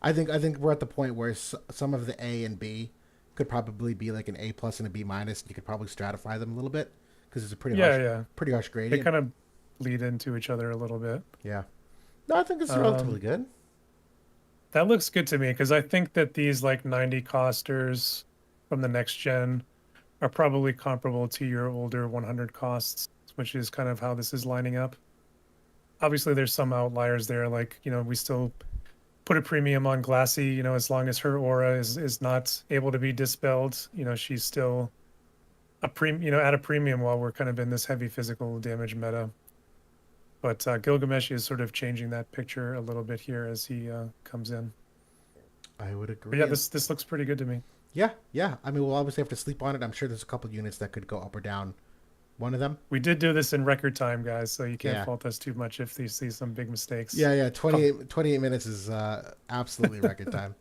[SPEAKER 1] I think we're at the point where some of the A and B could probably be like an A plus and a B minus. You could probably stratify them a little bit because it's a
[SPEAKER 2] Yeah.
[SPEAKER 1] pretty harsh
[SPEAKER 2] They
[SPEAKER 1] gradient.
[SPEAKER 2] kind of bleed into each other a little bit.
[SPEAKER 1] Yeah. No, I think it's relatively
[SPEAKER 2] Um,
[SPEAKER 1] good.
[SPEAKER 2] that looks good to me because I think that these like 90 costers from the next gen are probably comparable to your older 100 costs, which is kind of how this is lining up. Obviously, there's some outliers there, like, we still put a premium on Glassy, as long as her aura is not able to be dispelled, she's still at a premium while we're kind of in this heavy physical damage meta. But Gilgamesh is sort of changing that picture a little bit here as he comes in.
[SPEAKER 1] I would
[SPEAKER 2] But
[SPEAKER 1] agree.
[SPEAKER 2] yeah, this looks pretty good to me.
[SPEAKER 1] Yeah. I mean, we'll obviously have to sleep on it. I'm sure there's a couple units that could go up or down. One of them.
[SPEAKER 2] We did do this in record time, guys, so you can't
[SPEAKER 1] Yeah.
[SPEAKER 2] fault us too much if you see some big mistakes.
[SPEAKER 1] Yeah. 28 minutes is absolutely record time.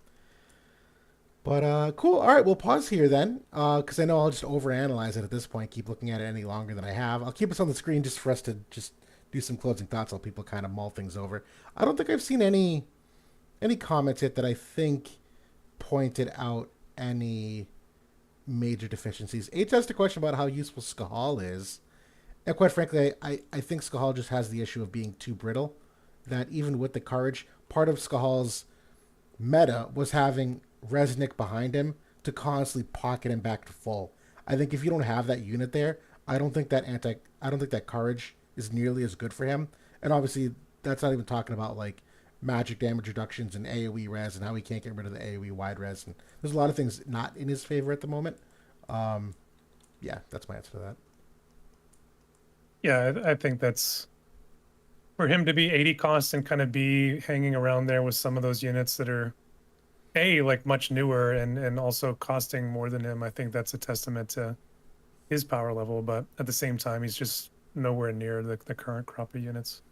[SPEAKER 1] But cool. All right, we'll pause here then, because I know I'll just overanalyze it at this point. Keep looking at it any longer than I have. I'll keep us on the screen just for us to just do some closing thoughts while people kind of mull things over. I don't think I've seen any comments yet that I think pointed out any major deficiencies. H asked a question about how useful Skahal is, And quite frankly, I think Skahal just has the issue of being too brittle. That even with the courage, part of Skahal's meta was having Resnick behind him to constantly pocket him back to full. I think if you don't have that unit there, I don't think that courage is nearly as good for him. And obviously, that's not even talking about like magic damage reductions and AoE res and how he can't get rid of the AoE wide res. And there's a lot of things not in his favor at the moment. Um, yeah, that's my answer to that.
[SPEAKER 2] Yeah, I think that's for him to be 80 cost and kind of be hanging around there with some of those units that are like much newer and also costing more than him. I think that's a testament to his power level, but at the same time, he's just nowhere near the current crop of units.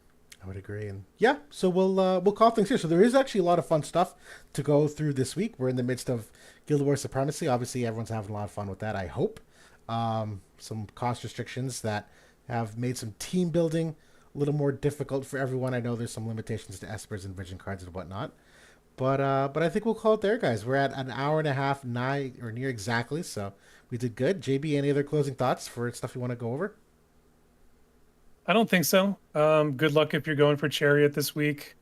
[SPEAKER 1] I would agree, and yeah, so we'll call things here. So there is actually a lot of fun stuff to go through this week. We're in the midst of Guild Wars Supremacy. Obviously, everyone's having a lot of fun with that. I hope. Some cost restrictions that have made some team building a little more difficult for everyone. I know there's some limitations to Espers and Vision cards and whatnot, but I think we'll call it there, guys. We're at an hour and a half, nigh or near exactly. So we did good. JB, any other closing thoughts for stuff you want to go over?
[SPEAKER 2] I don't think so. Good luck if you're going for Chariot this week.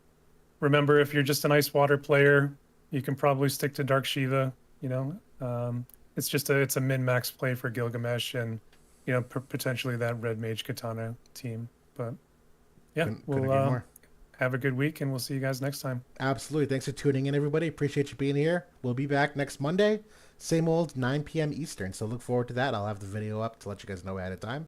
[SPEAKER 2] Remember, if you're just an Ice Water player, you can probably stick to Dark Shiva. You know, it's a min-max play for Gilgamesh and potentially that Red Mage Katana team. But yeah,
[SPEAKER 1] Couldn't agree more.
[SPEAKER 2] have a good week, and we'll see you guys next time.
[SPEAKER 1] Absolutely. Thanks for tuning in, everybody. Appreciate you being here. We'll be back next Monday, same old 9 p.m. Eastern. So look forward to that. I'll have the video up to let you guys know ahead of time.